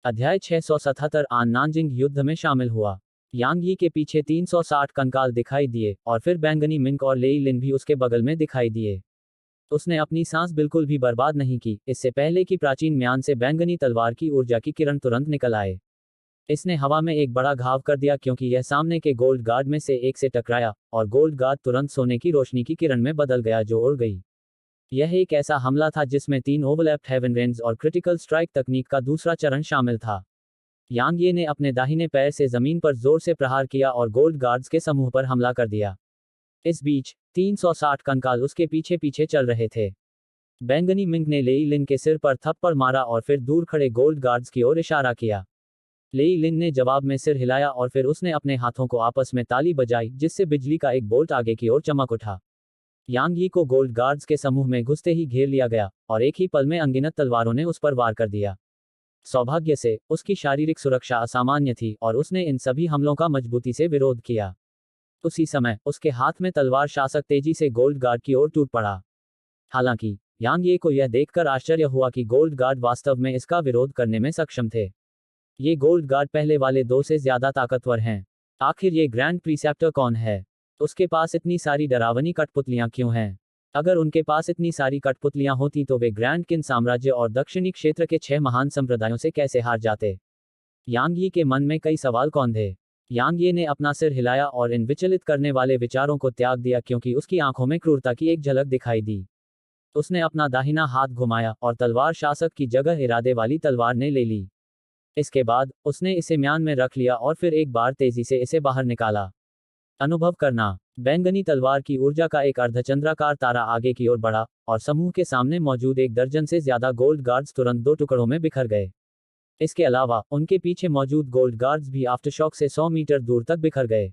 अध्याय 677 आन नानजिंग युद्ध में शामिल हुआ। यांग यी के पीछे 360 कंकाल दिखाई दिए और फिर बैंगनी मिंग और लेई लिन भी उसके बगल में दिखाई दिए। उसने अपनी सांस बिल्कुल भी बर्बाद नहीं की, इससे पहले कि प्राचीन म्यान से बैंगनी तलवार की ऊर्जा की किरण तुरंत निकल आए। इसने हवा में एक बड़ा घाव कर दिया क्योंकि यह सामने के गोल्ड गार्ड में से एक से टकराया और गोल्ड गार्ड तुरंत सोने की रोशनी की किरण में बदल गया जो उड़ गई। यह एक ऐसा हमला था जिसमें 3 ओवरलैप्ड हेवन रेंज और क्रिटिकल स्ट्राइक तकनीक का दूसरा चरण शामिल था। यांग ये ने अपने दाहिने पैर से जमीन पर जोर से प्रहार किया और गोल्ड गार्ड्स के समूह पर हमला कर दिया। इस बीच 360 कंकाल उसके पीछे पीछे चल रहे थे। बैंगनी मिंग ने लेई लिन के सिर पर थप्पड़ मारा और फिर दूर खड़े गोल्ड गार्ड्स की ओर इशारा किया। लेई लिन ने जवाब में सिर हिलाया और फिर उसने अपने हाथों को आपस में ताली बजाई जिससे बिजली का एक बोल्ट आगे की ओर चमक उठा। यांग यी को गोल्ड गार्ड्स के समूह में घुसते ही घेर लिया गया और एक ही पल में अनगिनत तलवारों ने उस पर वार कर दिया। सौभाग्य से उसकी शारीरिक सुरक्षा असामान्य थी और उसने इन सभी हमलों का मजबूती से विरोध किया। उसी समय उसके हाथ में तलवार शासक तेजी से गोल्ड गार्ड की ओर टूट पड़ा। हालांकि यांग ये को यह देखकर आश्चर्य हुआ कि गोल्ड गार्ड वास्तव में इसका विरोध करने में सक्षम थे। ये गोल्ड गार्ड पहले वाले 2 से ज्यादा ताकतवर हैं। आखिर ये ग्रैंड प्रीसेप्टर कौन है? उसके पास इतनी सारी डरावनी कठपुतलियां क्यों हैं? अगर उनके पास इतनी सारी कठपुतलियां होती तो वे ग्रैंड किन साम्राज्य और दक्षिणी क्षेत्र के 6 महान संप्रदायों से कैसे हार जाते? यांग यी के मन में कई सवाल कौन थे। यांग ये ने अपना सिर हिलाया और इन विचलित करने वाले विचारों को त्याग दिया क्योंकि उसकी आंखों में क्रूरता की एक झलक दिखाई दी। उसने अपना दाहिना हाथ घुमाया और तलवार शासक की जगह इरादे वाली तलवार ने ले ली। इसके बाद उसने इसे म्यान में रख लिया और फिर एक बार तेजी से इसे बाहर निकाला। अनुभव करना। बैंगनी तलवार की ऊर्जा का एक अर्धचंद्राकार तारा आगे की ओर बढ़ा और समूह के सामने मौजूद 1 दर्जन से ज्यादा गोल्ड गार्ड्स तुरंत 2 टुकड़ों में बिखर गए। इसके अलावा उनके पीछे मौजूद गोल्ड गार्ड्स भी आफ्टरशॉक से 100 मीटर दूर तक बिखर गए।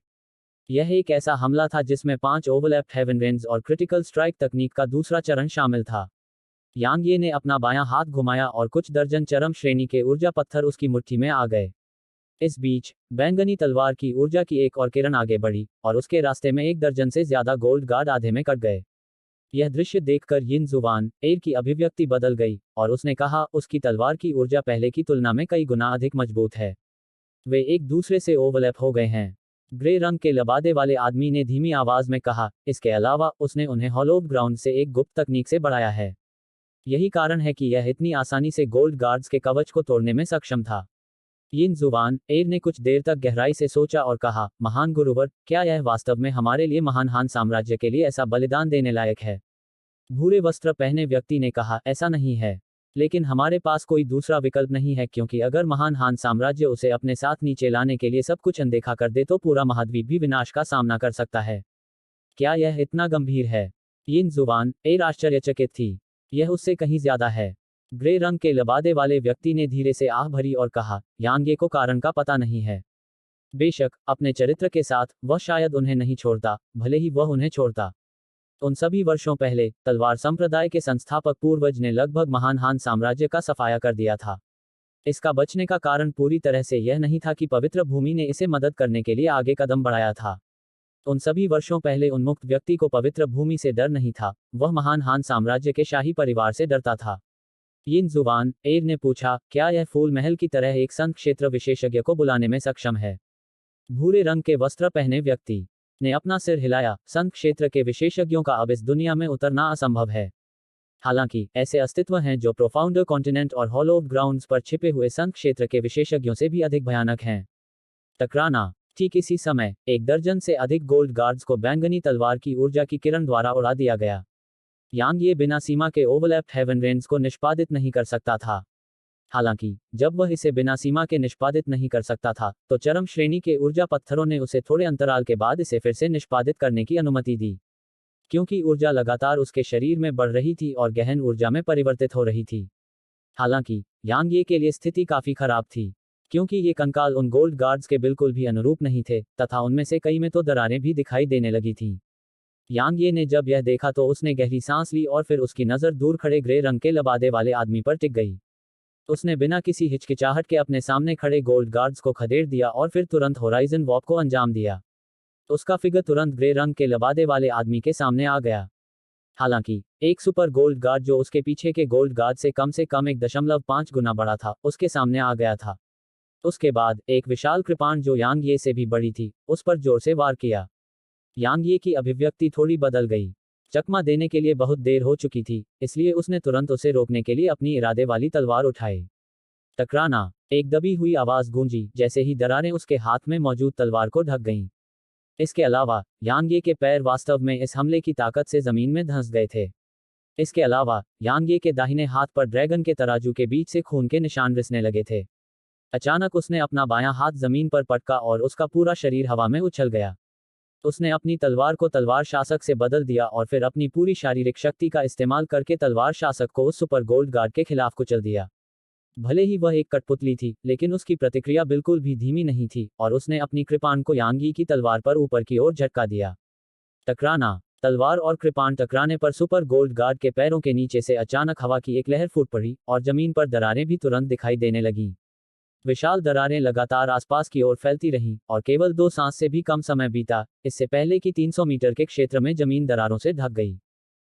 यह एक ऐसा हमला था जिसमें 5 ओवरलैप्ड हेवन रेंज और क्रिटिकल स्ट्राइक तकनीक का दूसरा चरण शामिल था। यांग ये ने अपना बायां हाथ घुमाया और कुछ दर्जन चरम श्रेणी के ऊर्जा पत्थर उसकी मुट्ठी में आ गए। इस बीच बैंगनी तलवार की ऊर्जा की एक और किरण आगे बढ़ी और उसके रास्ते में 1 दर्जन से ज्यादा गोल्ड गार्ड आधे में कट गए। यह दृश्य देखकर यिन जुवान एयर की अभिव्यक्ति बदल गई और उसने कहा उसकी तलवार की ऊर्जा पहले की तुलना में कई गुना अधिक मजबूत है। वे एक दूसरे से ओवरलैप हो गए हैं। ग्रे रंग के लबादे वाले आदमी ने धीमी आवाज में कहा। इसके अलावा उसने उन्हें हॉलो ग्राउंड से एक गुप्त तकनीक से बढ़ाया है। यही कारण है कि यह इतनी आसानी से गोल्ड गार्ड्स के कवच को तोड़ने में सक्षम था। यिन जुवान एयर ने कुछ देर तक गहराई से सोचा और कहा, महान गुरुवर, क्या यह वास्तव में हमारे लिए महान हान साम्राज्य के लिए ऐसा बलिदान देने लायक है? भूरे वस्त्र पहने व्यक्ति ने कहा, ऐसा नहीं है, लेकिन हमारे पास कोई दूसरा विकल्प नहीं है क्योंकि अगर महान हान साम्राज्य उसे अपने साथ नीचे लाने के लिए सब कुछ अनदेखा कर दे तो पूरा महाद्वीप भी विनाश का सामना कर सकता है। क्या यह इतना गंभीर है? यिन जुवान एयर आश्चर्यचकित थी। यह उससे कहीं ज्यादा है। ग्रे रंग के लबादे वाले व्यक्ति ने धीरे से आह भरी और कहा, यांग ये को कारण का पता नहीं है। बेशक अपने चरित्र के साथ वह शायद उन्हें नहीं छोड़ता, भले ही वह उन्हें छोड़ता। उन सभी वर्षों पहले तलवार संप्रदाय के संस्थापक पूर्वज ने लगभग महान हान साम्राज्य का सफाया कर दिया था। इसका बचने का कारण पूरी तरह से यह नहीं था कि पवित्र भूमि ने इसे मदद करने के लिए आगे कदम बढ़ाया था। उन सभी वर्षों पहले उन्मुक्त व्यक्ति को पवित्र भूमि से डर नहीं था, वह महान हान साम्राज्य के शाही परिवार से डरता था। यिन जुवान एयर ने पूछा, क्या यह फूल महल की तरह एक संत क्षेत्र विशेषज्ञ को बुलाने में सक्षम है? भूरे रंग के वस्त्र पहने व्यक्ति ने अपना सिर हिलाया। संत क्षेत्र के विशेषज्ञों का अब इस दुनिया में उतरना असंभव है। हालांकि ऐसे अस्तित्व हैं जो प्रोफाउंडर कॉन्टिनेंट और हॉलो ग्राउंड्स पर छिपे हुए संत क्षेत्र के विशेषज्ञों से भी अधिक भयानक हैं। टकराना। ठीक इसी समय 1 दर्जन से अधिक गोल्ड गार्ड्स को बैंगनी तलवार की ऊर्जा की किरण द्वारा उड़ा दिया गया। यांग ये बिना सीमा के ओवरलैप्ड हेवन रेंज को निष्पादित नहीं कर सकता था। हालांकि जब वह इसे बिना सीमा के निष्पादित नहीं कर सकता था तो चरम श्रेणी के ऊर्जा पत्थरों ने उसे थोड़े अंतराल के बाद इसे फिर से निष्पादित करने की अनुमति दी। क्योंकि ऊर्जा लगातार उसके शरीर में बढ़ रही थी और गहन ऊर्जा में परिवर्तित हो रही थी। हालांकि यांग ये के लिए स्थिति काफी खराब थी क्योंकि ये कंकाल उन गोल्ड गार्ड्स के बिल्कुल भी अनुरूप नहीं थे तथा उनमें से कई में तो दरारें भी दिखाई देने लगी थीं। यांग ये ने जब यह देखा तो उसने गहरी सांस ली और फिर उसकी नज़र दूर खड़े ग्रे रंग के लबादे वाले आदमी पर टिक गई। उसने बिना किसी हिचकिचाहट के अपने सामने खड़े गोल्ड गार्ड्स को खदेड़ दिया और फिर तुरंत होराइजन वॉक को अंजाम दिया। उसका फिगर तुरंत ग्रे रंग के लबादे वाले आदमी के सामने आ गया। हालांकि एक सुपर गोल्ड गार्ड जो उसके पीछे के गोल्ड गार्ड से कम 1.5 गुना बड़ा था, उसके सामने आ गया था। उसके बाद एक विशाल कृपाण जो यांग ये से भी बड़ी थी, उस पर जोर से वार किया। यांग ये की अभिव्यक्ति थोड़ी बदल गई। चकमा देने के लिए बहुत देर हो चुकी थी, इसलिए उसने तुरंत उसे रोकने के लिए अपनी इरादे वाली तलवार उठाई। टकराना, एक दबी हुई आवाज गूंजी जैसे ही दरारें उसके हाथ में मौजूद तलवार को ढक गईं। इसके अलावा यांगे के पैर वास्तव में इस हमले की ताकत से जमीन में धंस गए थे। इसके अलावा यांगे के दाहिने हाथ पर ड्रैगन के तराजू के बीच से खून के निशान रिसने लगे थे। अचानक उसने अपना बायां हाथ जमीन पर पटका और उसका पूरा शरीर हवा में उछल गया। उसने अपनी तलवार को तलवार शासक से बदल दिया और फिर अपनी पूरी शारीरिक शक्ति का इस्तेमाल करके तलवार शासक को उस सुपर गोल्ड गार्ड के खिलाफ कुचल दिया। भले ही वह एक कठपुतली थी, लेकिन उसकी प्रतिक्रिया बिल्कुल भी धीमी नहीं थी और उसने अपनी कृपाण को यांगी की तलवार पर ऊपर की ओर झटका दिया। टकराना, तलवार और कृपाण टकराने पर सुपर गोल्ड गार्ड के पैरों के नीचे से अचानक हवा की एक लहर फूट पड़ी और जमीन पर दरारें भी तुरंत दिखाई देने लगीं। विशाल दरारें लगातार आसपास की ओर फैलती रहीं और केवल 2 सांस से भी कम समय बीता इससे पहले कि 300 मीटर के क्षेत्र में जमीन दरारों से ढक गई।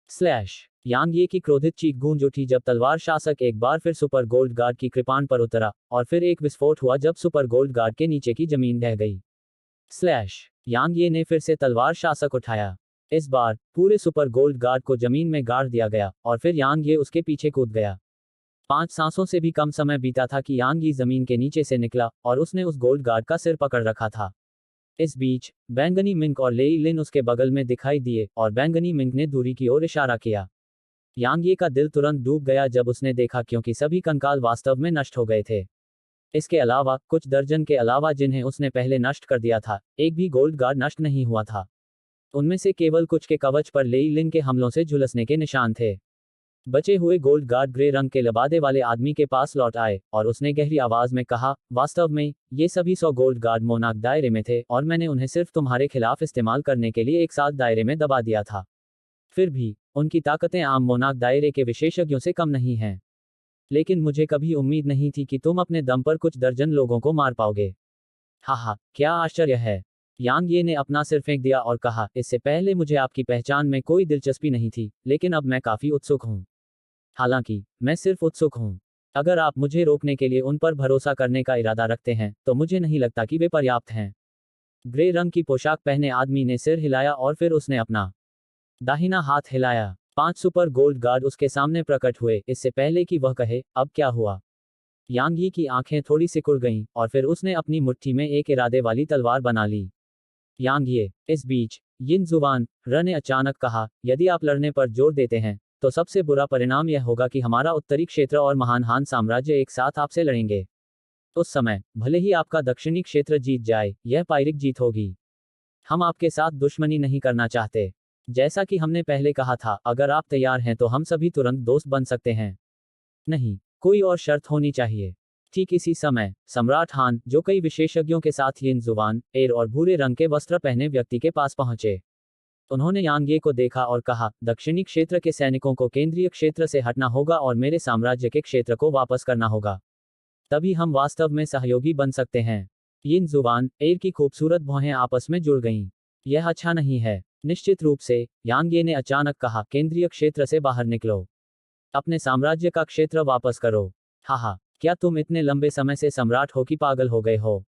स्लैश, यांग ये की क्रोधित चीख गूंज उठी जब तलवार शासक एक बार फिर सुपर गोल्ड गार्ड की कृपाण पर उतरा और फिर एक विस्फोट हुआ जब सुपर गोल्ड गार्ड के नीचे की जमीन ढह गई। स्लैश, यांग ये ने फिर से तलवार शासक उठाया। इस बार पूरे सुपर गोल्ड गार्ड को जमीन में गाड़ दिया गया और फिर यांग ये उसके पीछे कूद गया। 5 सांसों से भी कम समय बीता था कि यांग ये जमीन के नीचे से निकला और उसने उस गोल्ड गार्ड का सिर पकड़ रखा था। इस बीच बैंगनी मिंक और लेई लिन उसके बगल में दिखाई दिए और बैंगनी मिंक ने दूरी की ओर इशारा किया। यांग ये का दिल तुरंत डूब गया जब उसने देखा, क्योंकि सभी कंकाल वास्तव में नष्ट हो गए थे। इसके अलावा कुछ दर्जन के अलावा जिन्हें उसने पहले नष्ट कर दिया था, एक भी गोल्ड गार्ड नष्ट नहीं हुआ था। उनमें से केवल कुछ के कवच पर लेई लिन के हमलों से झुलसने के निशान थे। बचे हुए गोल्ड गार्ड ग्रे रंग के लबादे वाले आदमी के पास लौट आए और उसने गहरी आवाज में कहा, वास्तव में ये सभी 100 गोल्ड गार्ड मोनाक दायरे में थे और मैंने उन्हें सिर्फ तुम्हारे खिलाफ इस्तेमाल करने के लिए एक साथ दायरे में दबा दिया था। फिर भी उनकी ताकतें आम मोनाक दायरे के विशेषज्ञों से कम नहीं हैं। लेकिन मुझे कभी उम्मीद नहीं थी कि तुम अपने दम पर कुछ दर्जन लोगों को मार पाओगे। हा, क्या आश्चर्य है। यांग ये ने अपना सिर फेंक दिया और कहा, इससे पहले मुझे आपकी पहचान में कोई दिलचस्पी नहीं थी, लेकिन अब मैं काफी उत्सुक हूँ। हालांकि मैं सिर्फ उत्सुक हूँ। अगर आप मुझे रोकने के लिए उन पर भरोसा करने का इरादा रखते हैं, तो मुझे नहीं लगता कि वे पर्याप्त हैं। ग्रे रंग की पोशाक पहने आदमी ने सिर हिलाया और फिर उसने अपना दाहिना हाथ हिलाया। 5 सुपर गोल्ड गार्ड उसके सामने प्रकट हुए इससे पहले कि वह कहे, अब क्या हुआ। यांग यी की आंखें थोड़ी सिकुड़ गईं और फिर उसने अपनी मुट्ठी में एक इरादे वाली तलवार बना ली। यांग ये। इस बीच यिन जुवान र ने अचानक कहा, यदि आप लड़ने पर जोर देते हैं तो सबसे बुरा परिणाम यह होगा कि हमारा उत्तरी क्षेत्र और महान हान साम्राज्य एक साथ आपसे लड़ेंगे। उस समय भले ही आपका दक्षिणी क्षेत्र जीत जाए, यह पायरिक जीत होगी। हम आपके साथ दुश्मनी नहीं करना चाहते। जैसा कि हमने पहले कहा था, अगर आप तैयार हैं तो हम सभी तुरंत दोस्त बन सकते हैं। नहीं, कोई और शर्त होनी चाहिए। ठीक इसी समय सम्राट हान, जो कई विशेषज्ञों के साथ यिन जुवान एर और भूरे रंग के वस्त्र पहने व्यक्ति के पास पहुंचे। उन्होंने यांग ये को देखा और कहा, दक्षिणी क्षेत्र के सैनिकों को केंद्रीय क्षेत्र से हटना होगा और मेरे साम्राज्य के क्षेत्र को वापस करना होगा। तभी हम वास्तव में सहयोगी बन सकते हैं। यिन जुवान एर की खूबसूरत भौहें आपस में जुड़ गईं। यह अच्छा नहीं है। निश्चित रूप से, यांग ये ने अचानक कहा, केंद्रीय क्षेत्र से बाहर निकलो। अपने साम्राज्य का क्षेत्र वापस करो। हा, क्या तुम इतने लंबे समय से सम्राट हो कि पागल हो गए हो?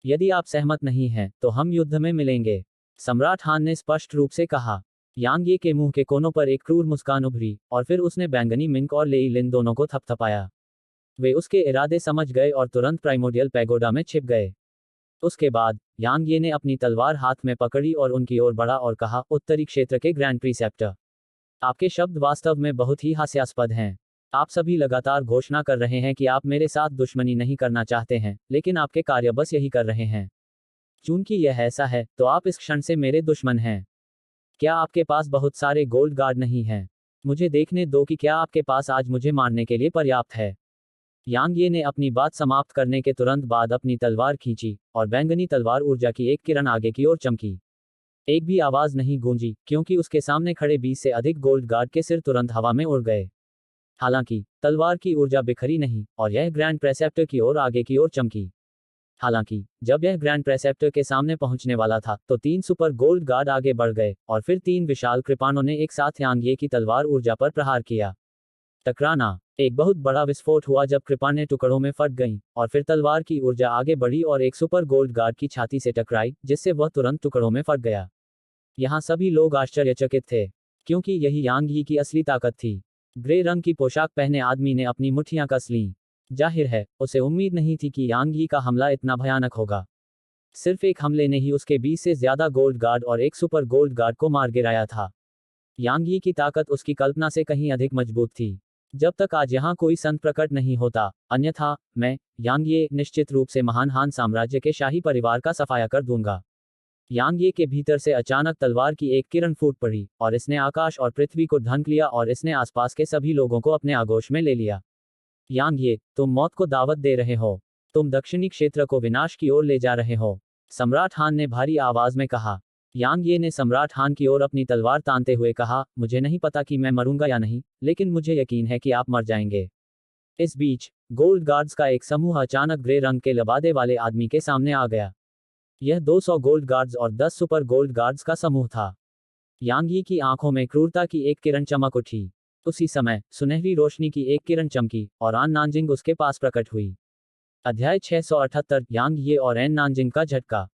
यदि आप सहमत नहीं हैं, तो हम युद्ध में मिलेंगे, सम्राट हान ने स्पष्ट रूप से कहा। यांग ये के मुंह के कोनों पर एक क्रूर मुस्कान उभरी और फिर उसने बैंगनी मिंक और लेई लिन दोनों को थपथपाया। वे उसके इरादे समझ गए और तुरंत प्राइमोडियल पैगोडा में छिप गए। उसके बाद यांग ये ने अपनी तलवार हाथ में पकड़ी और उनकी ओर बढ़ा और कहा, उत्तरी क्षेत्र के ग्रैंड प्रीसेप्टर, आपके शब्द वास्तव में बहुत ही हास्यास्पद हैं। आप सभी लगातार घोषणा कर रहे हैं कि आप मेरे साथ दुश्मनी नहीं करना चाहते हैं, लेकिन आपके कार्य बस यही कर रहे हैं। चूंकि यह ऐसा है, तो आप इस क्षण से मेरे दुश्मन हैं। क्या आपके पास बहुत सारे गोल्ड गार्ड नहीं हैं? मुझे देखने दो कि क्या आपके पास आज मुझे मारने के लिए पर्याप्त है। यांग ये ने अपनी बात समाप्त करने के तुरंत बाद अपनी तलवार खींची और बैंगनी तलवार ऊर्जा की एक किरण आगे की ओर चमकी। एक भी आवाज नहीं गूंजी, क्योंकि उसके सामने खड़े 20 से अधिक गोल्ड गार्ड के सिर तुरंत हवा में उड़ गए। हालांकि तलवार की ऊर्जा बिखरी नहीं और यह ग्रैंड प्रेसेप्टर की ओर आगे की ओर चमकी। हालांकि जब यह ग्रैंड प्रेसेप्टर के सामने पहुंचने वाला था तो 3 सुपर गोल्ड गार्ड आगे बढ़ गए और फिर 3 विशाल कृपाणों ने एक साथ यांग ये की तलवार ऊर्जा पर प्रहार किया। टकराना। एक बहुत बड़ा विस्फोट हुआ जब कृपाणें टुकड़ों में फट गईं और फिर तलवार की ऊर्जा आगे बढ़ी और एक सुपर गोल्ड गार्ड की छाती से टकराई जिससे वह तुरंत टुकड़ों में फट गया। यहाँ सभी लोग आश्चर्यचकित थे क्योंकि यही यांग यी की असली ताकत थी। ग्रे रंग की पोशाक पहने आदमी ने अपनी मुट्ठियां कस लीं। जाहिर है उसे उम्मीद नहीं थी कि यांग यी का हमला इतना भयानक होगा। सिर्फ एक हमले ने ही उसके 20 से ज्यादा गोल्ड गार्ड और एक सुपर गोल्ड गार्ड को मार गिराया था। यांग यी की ताकत उसकी कल्पना से कहीं अधिक मजबूत थी। जब तक आज यहाँ कोई संत प्रकट नहीं होता, अन्यथा मैं यांग ये निश्चित रूप से महान हान साम्राज्य के शाही परिवार का सफाया कर दूंगा। यांग ये के भीतर से अचानक तलवार की एक किरण फूट पड़ी और इसने आकाश और पृथ्वी को ढंक लिया और इसने आसपास के सभी लोगों को अपने आगोश में ले लिया। यांग ये, तुम मौत को दावत दे रहे हो। तुम दक्षिणी क्षेत्र को विनाश की ओर ले जा रहे हो। सम्राट हान ने भारी आवाज में कहा। यांग ये ने सम्राट हान की ओर अपनी तलवार तानते हुए कहा, मुझे नहीं पता कि मैं मरूंगा या नहीं, लेकिन मुझे यकीन है कि आप मर जाएंगे। इस बीच गोल्ड गार्ड्स का एक समूह अचानक ग्रे रंग के लबादे वाले आदमी के सामने आ गया। यह 200 गोल्ड गार्ड्स और 10 सुपर गोल्ड गार्ड्स का समूह था। यांग यी की आंखों में क्रूरता की एक किरण चमक उठी। उसी समय सुनहरी रोशनी की एक किरण चमकी और आन नानजिंग उसके पास प्रकट हुई। अध्याय 678 यांग ये और एन नानजिंग का झटका।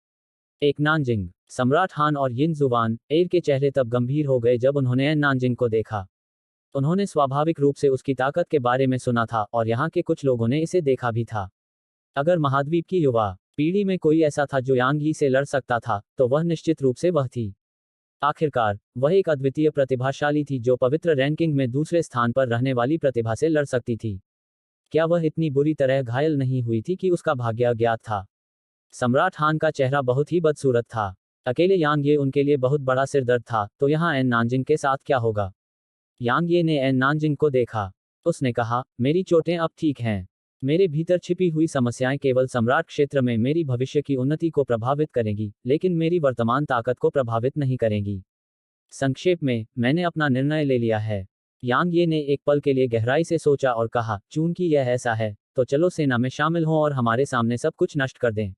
एक नानजिंग। सम्राट हान और यिन जुवान एर के चेहरे तब गंभीर हो गए जब उन्होंने एन नानजिंग को देखा। उन्होंने स्वाभाविक रूप से उसकी ताकत के बारे में सुना था और यहाँ के कुछ लोगों ने इसे देखा भी था। अगर महाद्वीप की युवा पीढ़ी में कोई ऐसा था जो यांग यी से लड़ सकता था तो वह निश्चित रूप से वह थी। आखिरकार वह एक अद्वितीय प्रतिभाशाली थी जो पवित्र रैंकिंग में दूसरे स्थान पर रहने वाली प्रतिभा से लड़ सकती थी। क्या वह इतनी बुरी तरह घायल नहीं हुई थी कि उसका भाग्य अज्ञात था? सम्राट हान का चेहरा बहुत ही बदसूरत था। अकेले यांग ये उनके लिए बहुत बड़ा सिरदर्द था, तो यहाँ एन नानजिंग के साथ क्या होगा? यांग ये ने एन नानजिंग को देखा। उसने कहा, मेरी चोटें अब ठीक हैं। मेरे भीतर छिपी हुई समस्याएं केवल सम्राट क्षेत्र में मेरी भविष्य की उन्नति को प्रभावित करेंगी, लेकिन मेरी वर्तमान ताकत को प्रभावित नहीं करेंगी। संक्षेप में, मैंने अपना निर्णय ले लिया है। यांग ये ने एक पल के लिए गहराई से सोचा और कहा, चूंकि यह ऐसा है, तो चलो सेना में शामिल हों और हमारे सामने सब कुछ नष्ट कर दें।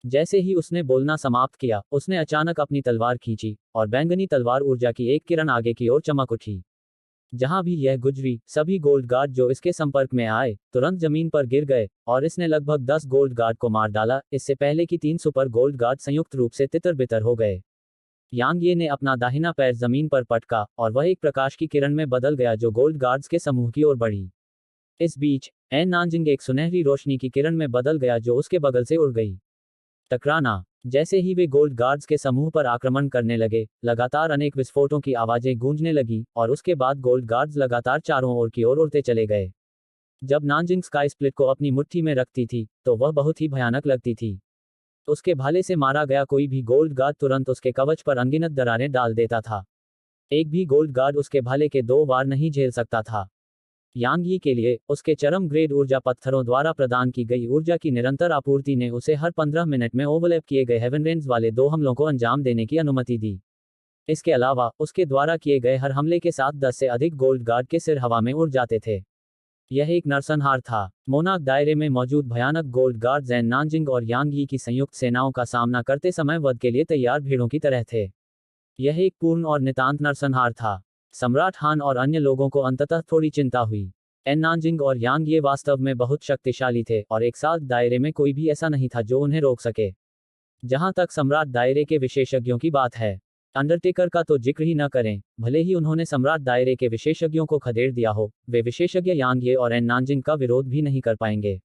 जैसे ही उसने बोलना समाप्त किया, उसने अचानक अपनी तलवार खींची और बैंगनी तलवार ऊर्जा की एक किरण आगे की ओर चमक उठी। जहां भी यह गुजरी, सभी गोल्ड गार्ड जो इसके संपर्क में आए, तुरंत जमीन पर गिर गए और इसने लगभग 10 गोल्ड गार्ड को मार डाला, इससे पहले कि 3 सुपर गोल्ड गार्ड संयुक्त रूप से तितर-बितर हो गए। यांग ये ने अपना दाहिना पैर जमीन पर पटका और वह एक प्रकाश की किरण में बदल गया जो गोल्ड गार्ड्स के समूह की ओर बढ़ी। इस बीच एन नानजिंग एक सुनहरी रोशनी की किरण में बदल गया जो उसके बगल से उड़ गई। टकराना। जैसे ही वे गोल्ड गार्ड्स के समूह पर आक्रमण करने लगे, लगातार अनेक विस्फोटों की आवाजें गूंजने लगी और उसके बाद गोल्ड गार्ड्स लगातार चारों ओर की ओर उड़ते चले गए। जब नानजिंग स्काई स्प्लिट को अपनी मुट्ठी में रखती थी, तो वह बहुत ही भयानक लगती थी। उसके भाले से मारा गया कोई भी गोल्ड गार्ड तुरंत उसके कवच पर अनगिनत दरारें डाल देता था। एक भी गोल्ड गार्ड उसके भाले के 2 वार नहीं झेल सकता था। यांग यी के लिए उसके चरम ग्रेड ऊर्जा पत्थरों द्वारा प्रदान की गई ऊर्जा की निरंतर आपूर्ति ने उसे हर 15 मिनट में ओवरलैप किए गए हेवन रेंज वाले 2 हमलों को अंजाम देने की अनुमति दी। इसके अलावा उसके द्वारा किए गए हर हमले के साथ 10 से अधिक गोल्ड गार्ड के सिर हवा में उड़ जाते थे। यह एक नरसंहार था। मोनाक दायरे में मौजूद भयानक गोल्ड गार्ड्स एन नानजिंग और यांग यी की संयुक्त सेनाओं का सामना करते समय वध के लिए तैयार भीड़ों की तरह थे। यह एक पूर्ण और नितांत नरसंहार था। सम्राट हान और अन्य लोगों को अंततः थोड़ी चिंता हुई। एन नानजिंग और यांग ये वास्तव में बहुत शक्तिशाली थे और एक साथ दायरे में कोई भी ऐसा नहीं था जो उन्हें रोक सके। जहां तक सम्राट दायरे के विशेषज्ञों की बात है, अंडरटेकर का तो जिक्र ही न करें। भले ही उन्होंने सम्राट दायरे के विशेषज्ञों को खदेड़ दिया हो, वे विशेषज्ञ यांग ये और एन नानजिंग का विरोध भी नहीं कर पाएंगे।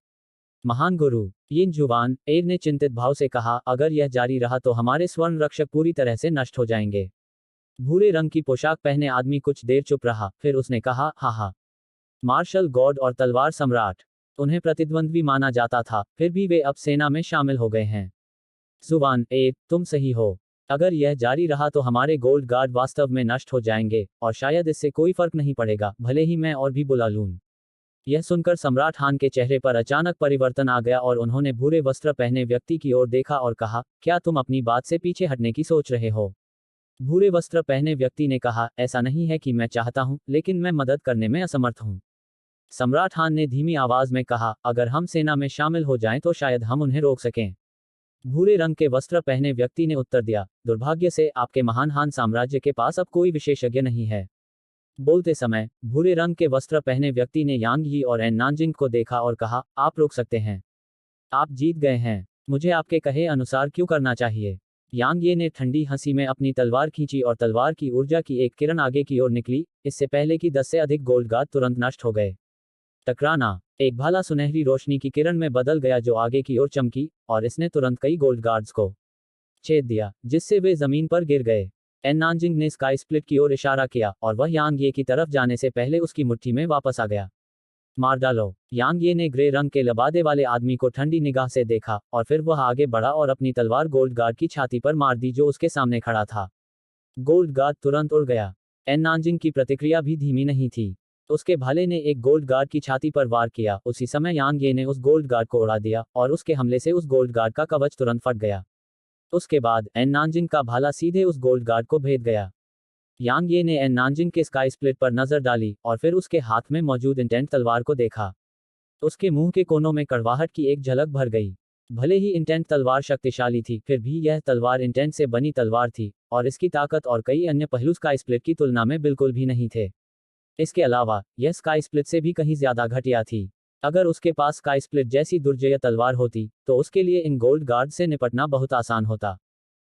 महान गुरु यिन जुवान एर ने चिंतित भाव से कहा, अगर यह जारी रहा तो हमारे स्वर्ण रक्षक पूरी तरह से नष्ट हो जाएंगे। भूरे रंग की पोशाक पहने आदमी कुछ देर चुप रहा, फिर उसने कहा, हा। मार्शल गॉड और तलवार सम्राट, उन्हें प्रतिद्वंद्वी माना जाता था, फिर भी वे अब सेना में शामिल हो गए हैं। जुवान एर, तुम सही हो। अगर यह जारी रहा तो हमारे गोल्ड गार्ड वास्तव में नष्ट हो जाएंगे और शायद इससे कोई फर्क नहीं पड़ेगा, भले ही मैं और भी बुला लूं। यह सुनकर सम्राट हान के चेहरे पर अचानक परिवर्तन आ गया और उन्होंने भूरे वस्त्र पहने व्यक्ति की ओर देखा और कहा, क्या तुम अपनी बात से पीछे हटने की सोच रहे हो? भूरे वस्त्र पहने व्यक्ति ने कहा, ऐसा नहीं है कि मैं चाहता हूं, लेकिन मैं मदद करने में असमर्थ हूं। सम्राट हान ने धीमी आवाज में कहा, अगर हम सेना में शामिल हो जाएं तो शायद हम उन्हें रोक सकें। भूरे रंग के वस्त्र पहने व्यक्ति ने उत्तर दिया, दुर्भाग्य से आपके महान हान साम्राज्य के पास अब कोई विशेषज्ञ नहीं है। बोलते समय भूरे रंग के वस्त्र पहने व्यक्ति ने यांग यी और एन नानजिंग को देखा और कहा, आप रोक सकते हैं। आप जीत गए हैं। मुझे आपके कहे अनुसार क्यों करना चाहिए। यांग ये ने ठंडी हंसी में अपनी तलवार खींची और तलवार की ऊर्जा की एक किरण आगे की ओर निकली, इससे पहले कि 10 से अधिक गोल्ड गार्ड तुरंत नष्ट हो गए। टकराना। एक भाला सुनहरी रोशनी की किरण में बदल गया जो आगे की ओर चमकी, और इसने तुरंत कई गोल्ड गार्ड्स को छेद दिया, जिससे वे जमीन पर गिर गए। एन नानजिंग ने स्काई स्प्लिट की ओर इशारा किया और वह यांग ये की तरफ जाने से पहले उसकी मुट्ठी में वापस आ गया। मार डालो। यांग ये ने ग्रे रंग के लबादे वाले आदमी को ठंडी निगाह से देखा और फिर वह आगे बढ़ा और अपनी तलवार गोल्ड गार्ड की छाती पर मार दी जो उसके सामने खड़ा था। गोल्ड गार्ड तुरंत उड़ गया। एन नानजिंग की प्रतिक्रिया भी धीमी नहीं थी। उसके भाले ने एक गोल्ड गार्ड की छाती पर वार किया। उसी समय यांग ये ने उस गोल्ड गार्ड को उड़ा दिया और उसके हमले से उस गोल्ड गार्ड का कवच तुरंत फट गया। उसके बाद एन नानजिंग का भाला सीधे उस गोल्ड गार्ड को भेद गया। यांग ये ने एन नानजिंग के स्काई स्प्लिट पर नजर डाली और फिर उसके हाथ में मौजूद इंटेंट तलवार को देखा। उसके मुंह के कोनों में कड़वाहट की एक झलक भर गई। भले ही इंटेंट तलवार शक्तिशाली थी, फिर भी यह तलवार इंटेंट से बनी तलवार थी और इसकी ताकत और कई अन्य पहलू स्काई स्प्लिट की तुलना में बिल्कुल भी नहीं थे। इसके अलावा यह स्काई स्प्लिट से भी कहीं ज्यादा घटिया थी। अगर उसके पास स्काई स्प्लिट जैसी दुर्जय तलवार होती तो उसके लिए इन गोल्ड गार्ड से निपटना बहुत आसान होता।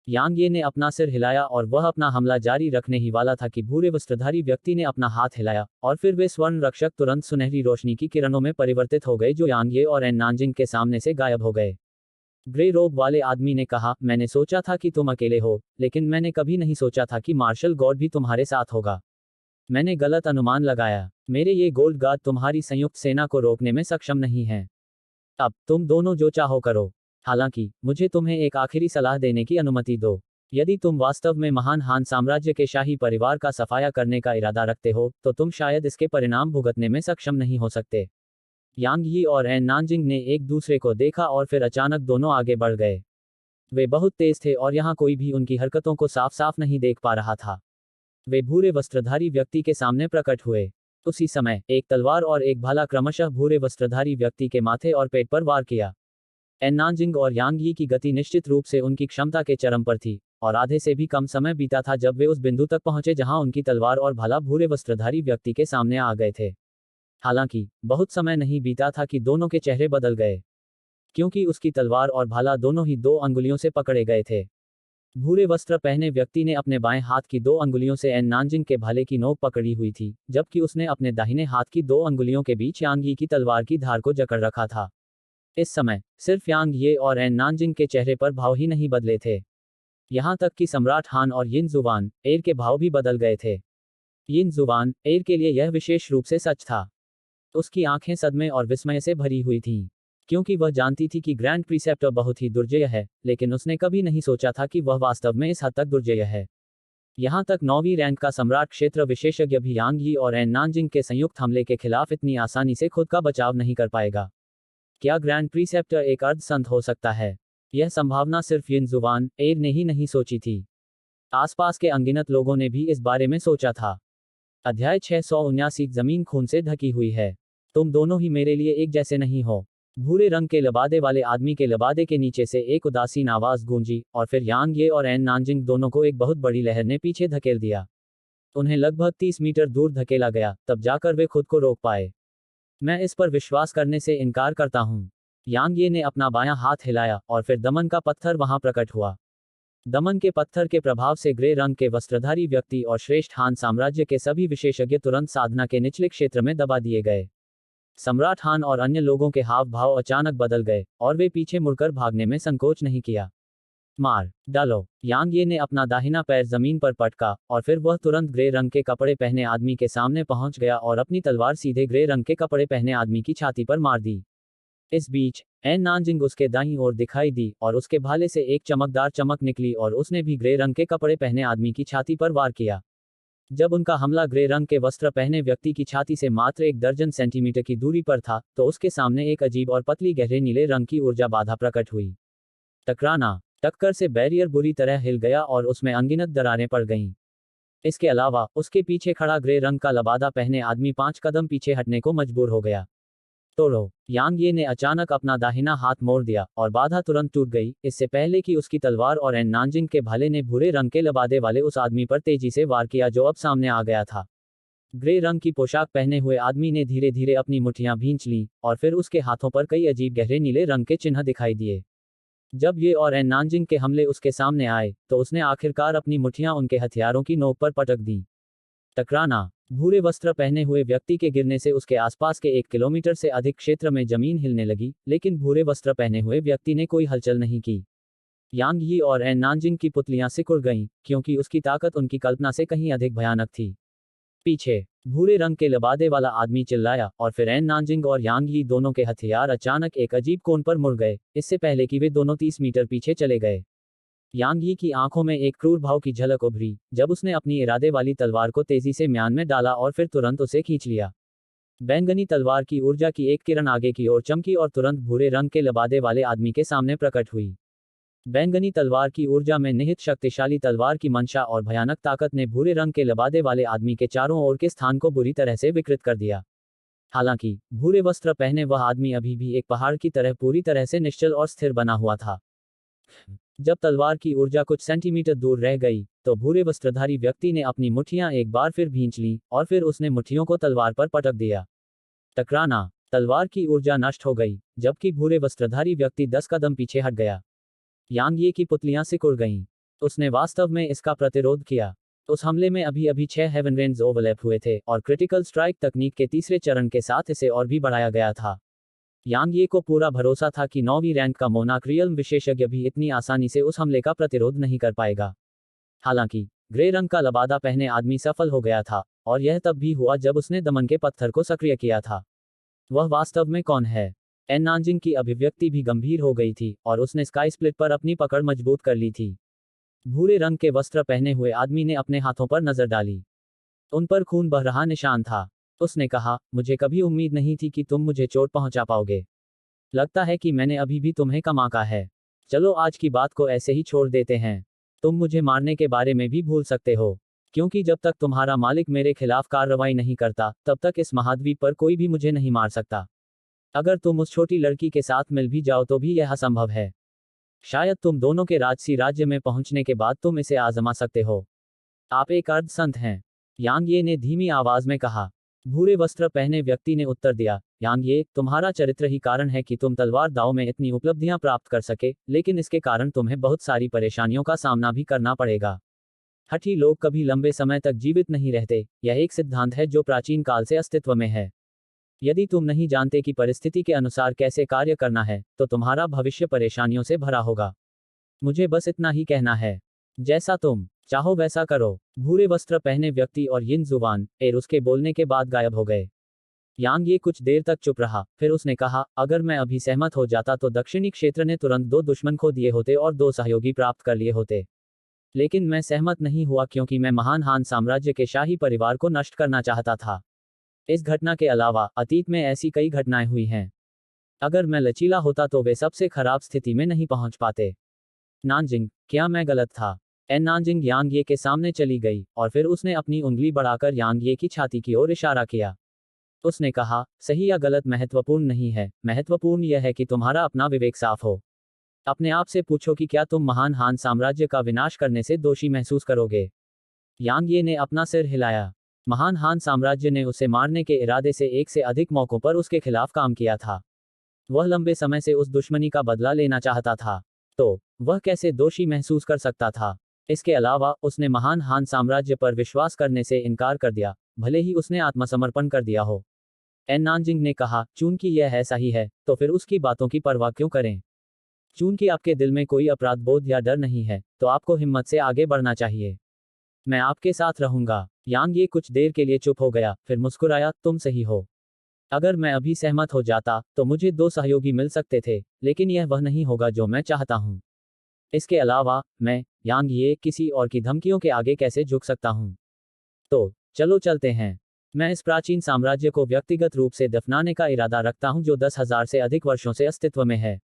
यांग ये ने अपना सिर हिलाया और वह अपना हमला जारी रखने ही वाला था कि भूरे वस्त्रधारी व्यक्ति ने अपना हाथ हिलाया और फिर वे स्वर्ण रक्षक तुरंत सुनहरी रोशनी की किरणों में परिवर्तित हो गए जो यांग ये और एन नानजिंग के सामने से गायब हो गए। ग्रे रोब वाले आदमी ने कहा, मैंने सोचा था कि तुम अकेले हो, लेकिन मैंने कभी नहीं सोचा था कि मार्शल गॉड भी तुम्हारे साथ होगा। मैंने गलत अनुमान लगाया। मेरे ये गोल्ड गार्ड तुम्हारी संयुक्त सेना को रोकने में सक्षम नहीं हैं। अब तुम दोनों जो चाहो करो। हालांकि मुझे तुम्हें एक आखिरी सलाह देने की अनुमति दो। यदि तुम वास्तव में महान हान साम्राज्य के शाही परिवार का सफाया करने का इरादा रखते हो तो तुम शायद इसके परिणाम भुगतने में सक्षम नहीं हो सकते। यांग यी और एन नानजिंग ने एक दूसरे को देखा और फिर अचानक दोनों आगे बढ़ गए। वे बहुत तेज थे और यहाँ कोई भी उनकी हरकतों को साफ साफ नहीं देख पा रहा था। वे भूरे वस्त्रधारी व्यक्ति के सामने प्रकट हुए। उसी समय एक तलवार और एक भाला क्रमशः भूरे वस्त्रधारी व्यक्ति के माथे और पेट पर वार किया। एन नानजिंग और यांग यी की गति निश्चित रूप से उनकी क्षमता के चरम पर थी और आधे से भी कम समय बीता था जब वे उस बिंदु तक पहुंचे जहां उनकी तलवार और भाला भूरे वस्त्रधारी व्यक्ति के सामने आ गए थे। हालांकि बहुत समय नहीं बीता था कि दोनों के चेहरे बदल गए, क्योंकि उसकी तलवार और भाला दोनों ही 2 अंगुलियों से पकड़े गए थे। भूरे वस्त्र पहने व्यक्ति ने अपने बाएं हाथ की 2 अंगुलियों से एन नानजिंग के भाले की नोक पकड़ी हुई थी, जबकि उसने अपने दाहिने हाथ की 2 अंगुलियों के बीच यांग यी की तलवार की धार को जकड़ रखा था। इस समय सिर्फ यांग ये और एन नानजिंग के चेहरे पर भाव ही नहीं बदले थे, यहां तक कि सम्राट हान और यिन जुवान एर के भाव भी बदल गए थे। यिन जुवान एर के लिए यह विशेष रूप से सच था। उसकी आंखें सदमे और विस्मय से भरी हुई थीं, क्योंकि वह जानती थी कि ग्रैंड प्रीसेप्टर बहुत ही दुर्जय है, लेकिन उसने कभी नहीं सोचा था कि वह वास्तव में इस हद तक दुर्जय है। यहां तक 9वीं रैंक का सम्राट क्षेत्र विशेषज्ञ भी यांग यी और एन नानजिंग के संयुक्त हमले के खिलाफ इतनी आसानी से खुद का बचाव नहीं कर पाएगा। क्या ग्रैंड प्रीसेप्टर एक अर्धसंत हो सकता है? यह संभावना सिर्फ यिन जुवान एर ने ही नहीं सोची थी। आसपास के अनगिनत लोगों ने भी इस बारे में सोचा था। अध्याय 679 जमीन खून से ढकी हुई है। तुम दोनों ही मेरे लिए एक जैसे नहीं हो। भूरे रंग के लबादे वाले आदमी के लबादे के नीचे से एक उदासीन आवाज गूंजी और फिर यांग ये और एन नानजिंग दोनों को एक बहुत बड़ी लहर ने पीछे धकेल दिया। उन्हें लगभग 30 मीटर दूर धकेला गया, तब जाकर वे खुद को रोक पाए। मैं इस पर विश्वास करने से इनकार करता हूं। यांग ये ने अपना बायां हाथ हिलाया और फिर दमन का पत्थर वहां प्रकट हुआ। दमन के पत्थर के प्रभाव से ग्रे रंग के वस्त्रधारी व्यक्ति और श्रेष्ठ हान साम्राज्य के सभी विशेषज्ञ तुरंत साधना के निचले क्षेत्र में दबा दिए गए। सम्राट हान और अन्य लोगों के हाव भाव अचानक बदल गए और वे पीछे मुड़कर भागने में संकोच नहीं किया। मार डालो। यांग ये ने अपना दाहिना पैर जमीन पर पटका और फिर वह तुरंत ग्रे रंग के कपड़े पहने आदमी के सामने पहुंच गया और अपनी तलवार सीधे ग्रे रंग के कपड़े पहने आदमी की छाती पर मार दी। इस बीच एन नानजिंग उसके दाईं ओर दिखाई दी और उसके भाले से एक चमकदार चमक निकली और उसने भी ग्रे रंग के कपड़े पहने आदमी की छाती पर वार किया। जब उनका हमला ग्रे रंग के वस्त्र पहने व्यक्ति की छाती से मात्र 1 दर्जन सेंटीमीटर की दूरी पर था तो उसके सामने एक अजीब और पतली गहरे नीले रंग की ऊर्जा बाधा प्रकट हुई। टकराना। टक्कर से बैरियर बुरी तरह हिल गया और उसमें अनगिनत दरारें पड़ गईं। इसके अलावा उसके पीछे खड़ा ग्रे रंग का लबादा पहने आदमी 5 कदम पीछे हटने को मजबूर हो गया। तोड़ो। यांग ये ने अचानक अपना दाहिना हाथ मोड़ दिया और बाधा तुरंत टूट गई, इससे पहले कि उसकी तलवार और एन नानजिंग के भाले ने भूरे रंग के लबादे वाले उस आदमी पर तेजी से वार किया जो अब सामने आ गया था। ग्रे रंग की पोशाक पहने हुए आदमी ने धीरे धीरे अपनी मुट्ठियां भींच लीं और फिर उसके हाथों पर कई अजीब गहरे नीले रंग के चिन्ह दिखाई दिए। जब ये और एन नानजिंग के हमले उसके सामने आए तो उसने आखिरकार अपनी मुट्ठियां उनके हथियारों की नोक पर पटक दी। टकराना। भूरे वस्त्र पहने हुए व्यक्ति के गिरने से उसके आसपास के 1 किलोमीटर से अधिक क्षेत्र में जमीन हिलने लगी, लेकिन भूरे वस्त्र पहने हुए व्यक्ति ने कोई हलचल नहीं की। यांग यी और एन नानजिंग की पुतलियां सिकुड़ गईं, क्योंकि उसकी ताकत उनकी कल्पना से कहीं अधिक भयानक थी। पीछे। भूरे रंग के लबादे वाला आदमी चिल्लाया और फिर एन नानजिंग और यांग यी दोनों के हथियार अचानक एक अजीब कोण पर मुड़ गए, इससे पहले कि वे दोनों 30 मीटर पीछे चले गए। यांग यी की आंखों में एक क्रूर भाव की झलक उभरी जब उसने अपनी इरादे वाली तलवार को तेजी से म्यान में डाला और फिर तुरंत उसे खींच लिया। बैंगनी तलवार की ऊर्जा की एक किरण आगे की ओर चमकी और तुरंत भूरे रंग के लबादे वाले आदमी के सामने प्रकट हुई। बैंगनी तलवार की ऊर्जा में निहित शक्तिशाली तलवार की मंशा और भयानक ताकत ने भूरे रंग के लबादे वाले आदमी के चारों ओर के स्थान को बुरी तरह से विकृत कर दिया। हालांकि भूरे वस्त्र पहने वह आदमी अभी भी एक पहाड़ की तरह पूरी तरह से निश्चल और स्थिर बना हुआ था। जब तलवार की ऊर्जा कुछ सेंटीमीटर दूर रह गई तो भूरे वस्त्रधारी व्यक्ति ने अपनी मुट्ठियां एक बार फिर भींच लीं और फिर उसने मुट्ठियों को तलवार पर पटक दिया। टकराना। तलवार की ऊर्जा नष्ट हो गई जबकि भूरे वस्त्रधारी व्यक्ति 10 कदम पीछे हट गया। यांग ये की पुतलियां सिकुड़ गईं। उसने वास्तव में इसका प्रतिरोध किया। उस हमले में अभी अभी 6 हेवन रेंज ओवरलैप हुए थे और क्रिटिकल स्ट्राइक तकनीक के तीसरे चरण के साथ इसे और भी बढ़ाया गया था। यांग ये को पूरा भरोसा था कि 9वीं रैंक का मोनाक रियल्म विशेषज्ञ भी इतनी आसानी से उस हमले का प्रतिरोध नहीं कर पाएगा। हालांकि ग्रे रंग का लबादा पहने आदमी सफल हो गया था, और यह तब भी हुआ जब उसने दमन के पत्थर को सक्रिय किया था। वह वास्तव में कौन है? एन नानजिंग की अभिव्यक्ति भी गंभीर हो गई थी और उसने स्काई स्प्लिट पर अपनी पकड़ मजबूत कर ली थी। भूरे रंग के वस्त्र पहने हुए आदमी ने अपने हाथों पर नजर डाली। उन पर खून बह रहा निशान था। उसने कहा, मुझे कभी उम्मीद नहीं थी कि तुम मुझे चोट पहुंचा पाओगे। लगता है कि मैंने अभी भी तुम्हें कम आंका है। चलो आज की बात को ऐसे ही छोड़ देते हैं। तुम मुझे मारने के बारे में भी भूल सकते हो, क्योंकि जब तक तुम्हारा मालिक मेरे खिलाफ कार्रवाई नहीं करता तब तक इस महाद्वीप पर कोई भी मुझे नहीं मार सकता। अगर तुम उस छोटी लड़की के साथ मिल भी जाओ तो भी यह असंभव है। शायद तुम दोनों के राजसी राज्य में पहुंचने के बाद तुम इसे आजमा सकते हो। आप एक अर्ध संत हैं, यांग ये ने धीमी आवाज में कहा। भूरे वस्त्र पहने व्यक्ति ने उत्तर दिया, यांग ये, तुम्हारा चरित्र ही कारण है कि तुम तलवार दाव में इतनी उपलब्धियां प्राप्त कर सके, लेकिन इसके कारण तुम्हें बहुत सारी परेशानियों का सामना भी करना पड़ेगा। हठी लोग कभी लंबे समय तक जीवित नहीं रहते, यह एक सिद्धांत है जो प्राचीन काल से अस्तित्व में है। यदि तुम नहीं जानते कि परिस्थिति के अनुसार कैसे कार्य करना है, तो तुम्हारा भविष्य परेशानियों से भरा होगा। मुझे बस इतना ही कहना है। जैसा तुम चाहो वैसा करो। भूरे वस्त्र पहने व्यक्ति और यिन जुवान एर उसके बोलने के बाद गायब हो गए। यांग ये कुछ देर तक चुप रहा, फिर उसने कहा, अगर मैं अभी सहमत हो जाता तो दक्षिणी क्षेत्र ने तुरंत 2 दुश्मन खो दिए होते और 2 सहयोगी प्राप्त कर लिए होते। लेकिन मैं सहमत नहीं हुआ क्योंकि मैं महान हान साम्राज्य के शाही परिवार को नष्ट करना चाहता था। इस घटना के अलावा अतीत में ऐसी कई घटनाएं हुई हैं। अगर मैं लचीला होता तो वे सबसे खराब स्थिति में नहीं पहुंच पाते। नानजिंग, क्या मैं गलत था? एन नानजिंग यांग ये के सामने चली गई और फिर उसने अपनी उंगली बढ़ाकर यांग ये की छाती की ओर इशारा किया। उसने कहा, सही या गलत महत्वपूर्ण नहीं है, महत्वपूर्ण यह है कि तुम्हारा अपना विवेक साफ हो। अपने आप से पूछो कि क्या तुम महान हान साम्राज्य का विनाश करने से दोषी महसूस करोगे? यांग ये ने अपना सिर हिलाया। महान हान साम्राज्य ने उसे मारने के इरादे से एक से अधिक मौकों पर उसके खिलाफ काम किया था। वह लंबे समय से उस दुश्मनी का बदला लेना चाहता था। तो वह कैसे दोषी महसूस कर सकता था? इसके अलावा उसने महान हान साम्राज्य पर विश्वास करने से इनकार कर दिया, भले ही उसने आत्मसमर्पण कर दिया हो। एन नानजिंग ने कहा, चूंकि यह ऐसा ही है, तो फिर उसकी बातों की परवाह क्यों करें? चूंकि आपके दिल में कोई अपराध बोध या डर नहीं है, तो आपको हिम्मत से आगे बढ़ना चाहिए। मैं आपके साथ रहूंगा। यांग ये कुछ देर के लिए चुप हो गया, फिर मुस्कुराया, तुम सही हो। अगर मैं अभी सहमत हो जाता तो मुझे 2 सहयोगी मिल सकते थे, लेकिन यह वह नहीं होगा जो मैं चाहता हूं। इसके अलावा मैं, यांग ये, किसी और की धमकियों के आगे कैसे झुक सकता हूं? तो चलो चलते हैं। मैं इस प्राचीन साम्राज्य को व्यक्तिगत रूप से दफनाने का इरादा रखता हूं जो 10,000 से अधिक वर्षों से अस्तित्व में है।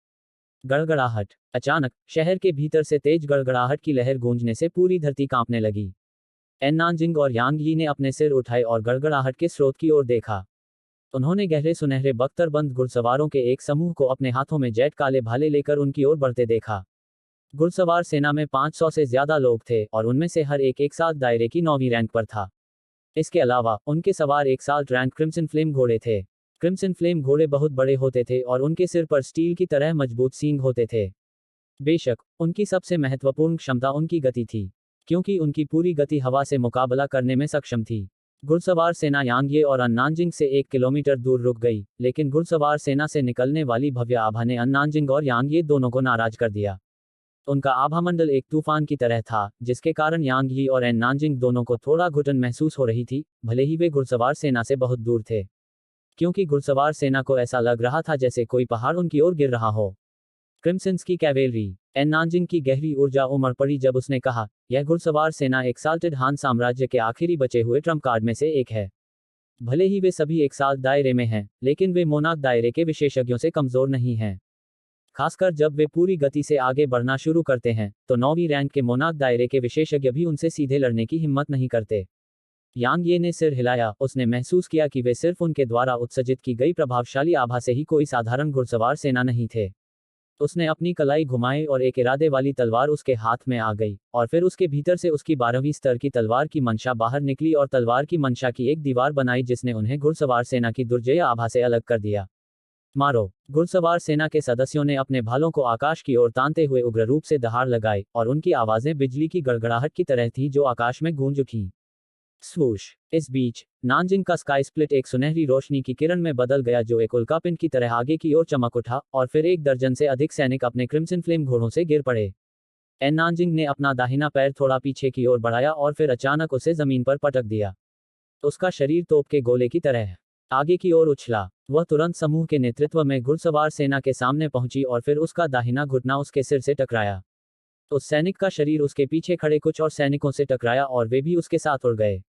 गड़गड़ाहट। अचानक शहर के भीतर से तेज गड़गड़ाहट की लहर गूंजने से पूरी धरती कांपने लगी। एन नानजिंग और यांग यी ने अपने सिर उठाए और गड़गड़ाहट के स्रोत की ओर देखा। उन्होंने गहरे सुनहरे बख्तरबंद घुड़सवारों के एक समूह को अपने हाथों में जेट काले भाले लेकर उनकी ओर बढ़ते देखा। घुड़सवार सेना में 500 से ज्यादा लोग थे और उनमें से हर एक साथ दायरे की 9वीं रैंक पर था। इसके अलावा उनके सवार एक साल्ट रैंक क्रिम्सन फ्लेम घोड़े थे। क्रिम्सन फ्लेम घोड़े बहुत बड़े होते थे और उनके सिर पर स्टील की तरह मजबूत सींग होते थे। बेशक उनकी सबसे महत्वपूर्ण क्षमता उनकी गति थी, क्योंकि उनकी पूरी गति हवा से मुकाबला करने में सक्षम थी। घुड़सवार सेना यांगये और अन्नानजिंग से 1 किलोमीटर दूर रुक गई, लेकिन घुड़सवार सेना से निकलने वाली भव्य आभा ने अन्नानजिंग और यांगये दोनों को नाराज कर दिया। उनका आभामंडल एक तूफान की तरह था, जिसके कारण यांग यी और एन्नानजिंग दोनों को थोड़ा घुटन महसूस हो रही थी, भले ही वे घुड़सवार सेना से बहुत दूर थे। क्योंकि घुड़सवार सेना को ऐसा लग रहा था जैसे कोई पहाड़ उनकी ओर गिर रहा हो। क्रिम्सन्स की कैवेलरी। एन्नानजिंग की गहरी ऊर्जा उमड़ पड़ी जब उसने कहा, यह घुड़सवार सेना एक्साल्टेड हान साम्राज्य के आखिरी बचे हुए ट्रम्प कार्ड में से एक है। भले ही वे सभी एक साथ दायरे में हैं, लेकिन वे मोनाक दायरे के विशेषज्ञों से कमजोर नहीं हैं। खासकर जब वे पूरी गति से आगे बढ़ना शुरू करते हैं, तो 9वीं रैंक के मोनाक दायरे के विशेषज्ञ भी उनसे सीधे लड़ने की हिम्मत नहीं करते। यांग ये ने सिर हिलाया, उसने महसूस किया कि वे सिर्फ उनके द्वारा उत्सर्जित की गई प्रभावशाली आभा से ही कोई साधारण घुड़सवार सेना नहीं थे। उसने अपनी कलाई घुमाई और एक इरादे वाली तलवार उसके हाथ में आ गई, और फिर उसके भीतर से उसकी 12वीं स्तर की तलवार की मंशा बाहर निकली और तलवार की मंशा की एक दीवार बनाई जिसने उन्हें घुड़सवार सेना की दुर्जय आभा से अलग कर दिया। मारो। घुड़सवार सेना के सदस्यों ने अपने भालों को आकाश की ओर तानते हुए उग्र रूप से दहाड़ लगाई, और उनकी आवाजें बिजली की गड़गड़ाहट की तरह थी जो आकाश में गूंज उठी। स्वूश। इस बीच नानजिंग का स्काई स्प्लिट एक सुनहरी रोशनी की किरण में बदल गया जो एक उल्कापिंड की तरह आगे की ओर चमक उठा, और फिर 1 दर्जन से अधिक सैनिक अपने क्रिम्सन फ्लेम घोड़ों से गिर पड़े। एन नानजिंग ने अपना दाहिना पैर थोड़ा पीछे की ओर बढ़ाया और फिर अचानक उसे जमीन पर पटक दिया। उसका शरीर तोप के गोले की तरह आगे की ओर उछला। वह तुरंत समूह के नेतृत्व में घुड़सवार सेना के सामने पहुंची और फिर उसका दाहिना घुटना उसके सिर से टकराया। उस सैनिक का शरीर उसके पीछे खड़े कुछ और सैनिकों से टकराया और वे भी उसके साथ उड़ गए।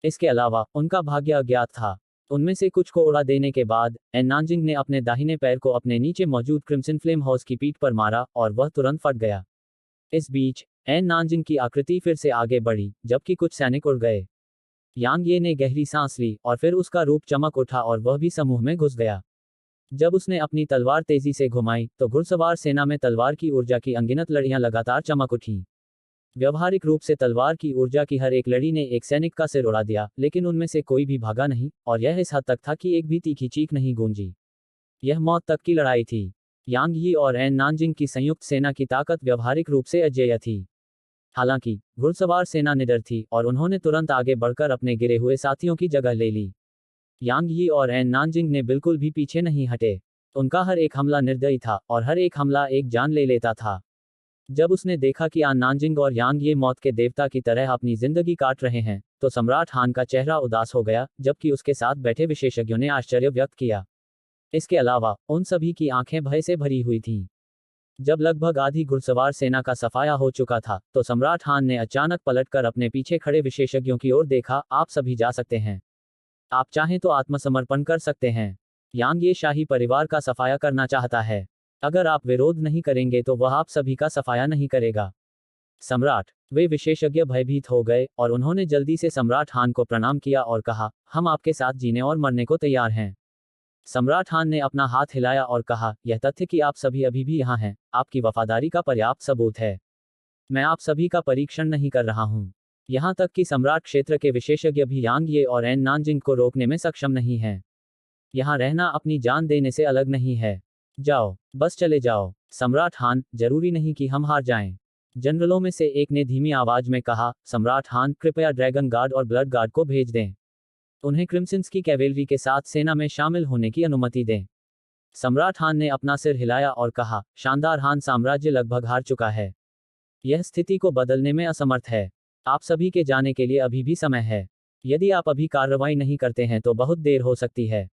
इसके अलावा उनका भाग्य अज्ञात था। उनमें से कुछ को उड़ा देने के बाद एन नानजिंग ने अपने दाहिने पैर को अपने नीचे मौजूद क्रिम्सन फ्लेम हाउस की पीठ पर मारा और वह तुरंत फट गया। इस बीच एन नानजिंग की आकृति फिर से आगे बढ़ी, जबकि कुछ सैनिक उड़ गए। यांग ये ने गहरी सांस ली और फिर उसका रूप चमक उठा और वह भी समूह में घुस गया। जब उसने अपनी तलवार तेजी से घुमाई तो घुड़सवार सेना में तलवार की ऊर्जा की अनगिनत लड़ियां लगातार चमक उठीं। व्यवहारिक रूप से तलवार की ऊर्जा की हर एक लड़ी ने एक सैनिक का सिर उड़ा दिया, लेकिन उनमें से कोई भी भागा नहीं, और यह इस हद तक था कि एक भी तीखी चीख नहीं गूंजी। यह मौत तक की लड़ाई थी। यांग यी और एन नानजिंग की संयुक्त सेना की ताकत व्यवहारिक रूप से अजेय थी। हालांकि घुड़सवार सेना निडर थी और उन्होंने तुरंत आगे बढ़कर अपने गिरे हुए साथियों की जगह ले ली। यांग यी और एन नानजिंग ने बिल्कुल भी पीछे नहीं हटे। उनका हर एक हमला निर्दयी था और हर एक हमला एक जान ले लेता था। जब उसने देखा कि आन नानजिंग और यांग ये मौत के देवता की तरह अपनी जिंदगी काट रहे हैं, तो सम्राट हान का चेहरा उदास हो गया, जबकि उसके साथ बैठे विशेषज्ञों ने आश्चर्य व्यक्त किया। इसके अलावा उन सभी की आंखें भय से भरी हुई थीं। जब लगभग आधी घुड़सवार सेना का सफाया हो चुका था, तो सम्राट हान ने अचानक पलटकर अपने पीछे खड़े विशेषज्ञों की ओर देखा। आप सभी जा सकते हैं। आप चाहें तो आत्मसमर्पण कर सकते हैं। यांग ये शाही परिवार का सफाया करना चाहता है। अगर आप विरोध नहीं करेंगे तो वह आप सभी का सफाया नहीं करेगा। सम्राट। वे विशेषज्ञ भयभीत हो गए और उन्होंने जल्दी से सम्राट हान को प्रणाम किया और कहा, हम आपके साथ जीने और मरने को तैयार हैं। सम्राट हान ने अपना हाथ हिलाया और कहा, यह तथ्य कि आप सभी अभी भी यहाँ हैं, आपकी वफादारी का पर्याप्त सबूत है। मैं आप सभी का परीक्षण नहीं कर रहा हूँ। यहाँ तक कि सम्राट क्षेत्र के विशेषज्ञ भी यांग ये और एन नानजिंग को रोकने में सक्षम नहीं हैं। यहाँ रहना अपनी जान देने से अलग नहीं है। जाओ, बस चले जाओ। सम्राट हान, जरूरी नहीं कि हम हार जाएं। जनरलों में से एक ने धीमी आवाज में कहा, सम्राट हान, कृपया ड्रैगन गार्ड और ब्लड गार्ड को भेज दें। उन्हें क्रिम्सन्स की कैवेलरी के साथ सेना में शामिल होने की अनुमति दें। सम्राट हान ने अपना सिर हिलाया और कहा, शानदार, हान साम्राज्य लगभग हार चुका है। यह स्थिति को बदलने में असमर्थ है। आप सभी के जाने के लिए अभी भी समय है। यदि आप अभी कार्रवाई नहीं करते हैं तो बहुत देर हो सकती है।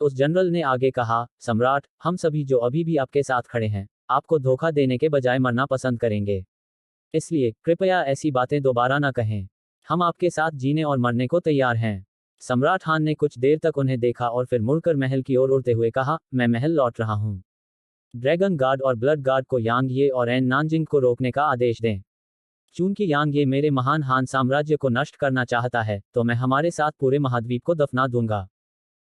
उस जनरल ने आगे कहा, सम्राट, हम सभी जो अभी भी आपके साथ खड़े हैं, आपको धोखा देने के बजाय मरना पसंद करेंगे। इसलिए कृपया ऐसी बातें दोबारा न कहें। हम आपके साथ जीने और मरने को तैयार हैं। सम्राट हान ने कुछ देर तक उन्हें देखा और फिर मुड़कर महल की ओर उड़ते हुए कहा, मैं महल लौट रहा हूँ। ड्रैगन गार्ड और ब्लड गार्ड को यांग ये और एन नानजिंग को रोकने का आदेश दें। चूंकि यांग ये मेरे महान हान साम्राज्य को नष्ट करना चाहता है, तो मैं हमारे साथ पूरे महाद्वीप को दफना दूंगा।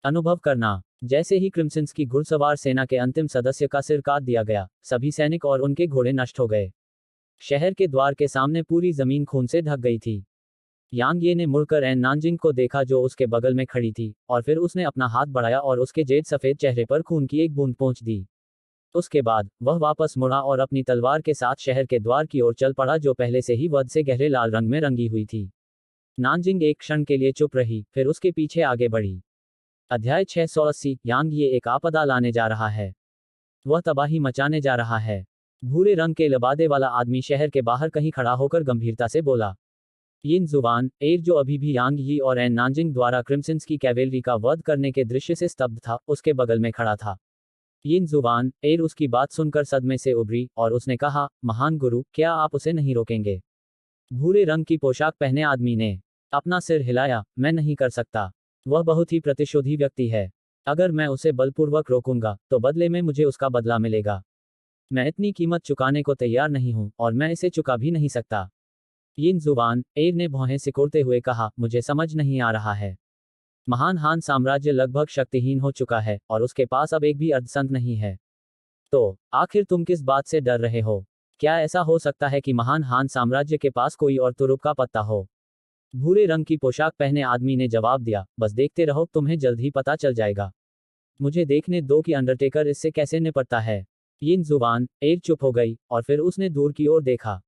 अनुभव करना। जैसे ही क्रिम्सन्स की घुड़सवार सेना के अंतिम सदस्य का सिर काट दिया गया, सभी सैनिक और उनके घोड़े नष्ट हो गए। शहर के द्वार के सामने पूरी जमीन खून से ढक गई थी। यांग ये ने मुड़कर एन नानजिंग को देखा जो उसके बगल में खड़ी थी, और फिर उसने अपना हाथ बढ़ाया और उसके जेड सफेद चेहरे पर खून की एक बूंद पोंछ दी। उसके बाद वह वापस मुड़ा और अपनी तलवार के साथ शहर के द्वार की ओर चल पड़ा, जो पहले से ही वध से गहरे लाल रंग में रंगी हुई थी। नानजिंग एक क्षण के लिए चुप रही, फिर उसके पीछे आगे बढ़ी। अध्याय 680। यांग ये एक आपदा लाने जा रहा है। वह तबाही मचाने जा रहा है। भूरे रंग के लबादे वाला आदमी शहर के बाहर कहीं खड़ा होकर गंभीरता से बोला। यिन जुवान एयर, जो अभी भी यांग यी और एन नानजिंग द्वारा क्रिम्सन्स की कैवेलरी का वध करने के दृश्य से स्तब्ध था, उसके बगल में खड़ा था। यिन जुवान एयर उसकी बात सुनकर सदमे से उभरी, और उसने कहा, महान गुरु, क्या आप उसे नहीं रोकेंगे? भूरे रंग की पोशाक पहने आदमी ने अपना सिर हिलाया। मैं नहीं कर सकता। वह बहुत ही प्रतिशोधी व्यक्ति है। अगर मैं उसे बलपूर्वक रोकूंगा, तो बदले में मुझे उसका बदला मिलेगा। मैं इतनी कीमत चुकाने को तैयार नहीं हूं, और मैं इसे चुका भी नहीं सकता। यिन जुवान एयर ने भौहें सिकोड़ते हुए कहा, मुझे समझ नहीं आ रहा है। महान हान साम्राज्य लगभग शक्तिहीन हो चुका है, और उसके पास अब एक भी अर्धसंत नहीं है। तो आखिर तुम किस बात से डर रहे हो? क्या ऐसा हो सकता है कि महान हान साम्राज्य के पास कोई और तुरुप का पत्ता हो? भूरे रंग की पोशाक पहने आदमी ने जवाब दिया, बस देखते रहो, तुम्हें जल्द ही पता चल जाएगा। मुझे देखने दो कि अंडरटेकर इससे कैसे निपटता है। यिन जुबान एयर चुप हो गई, और फिर उसने दूर की ओर देखा।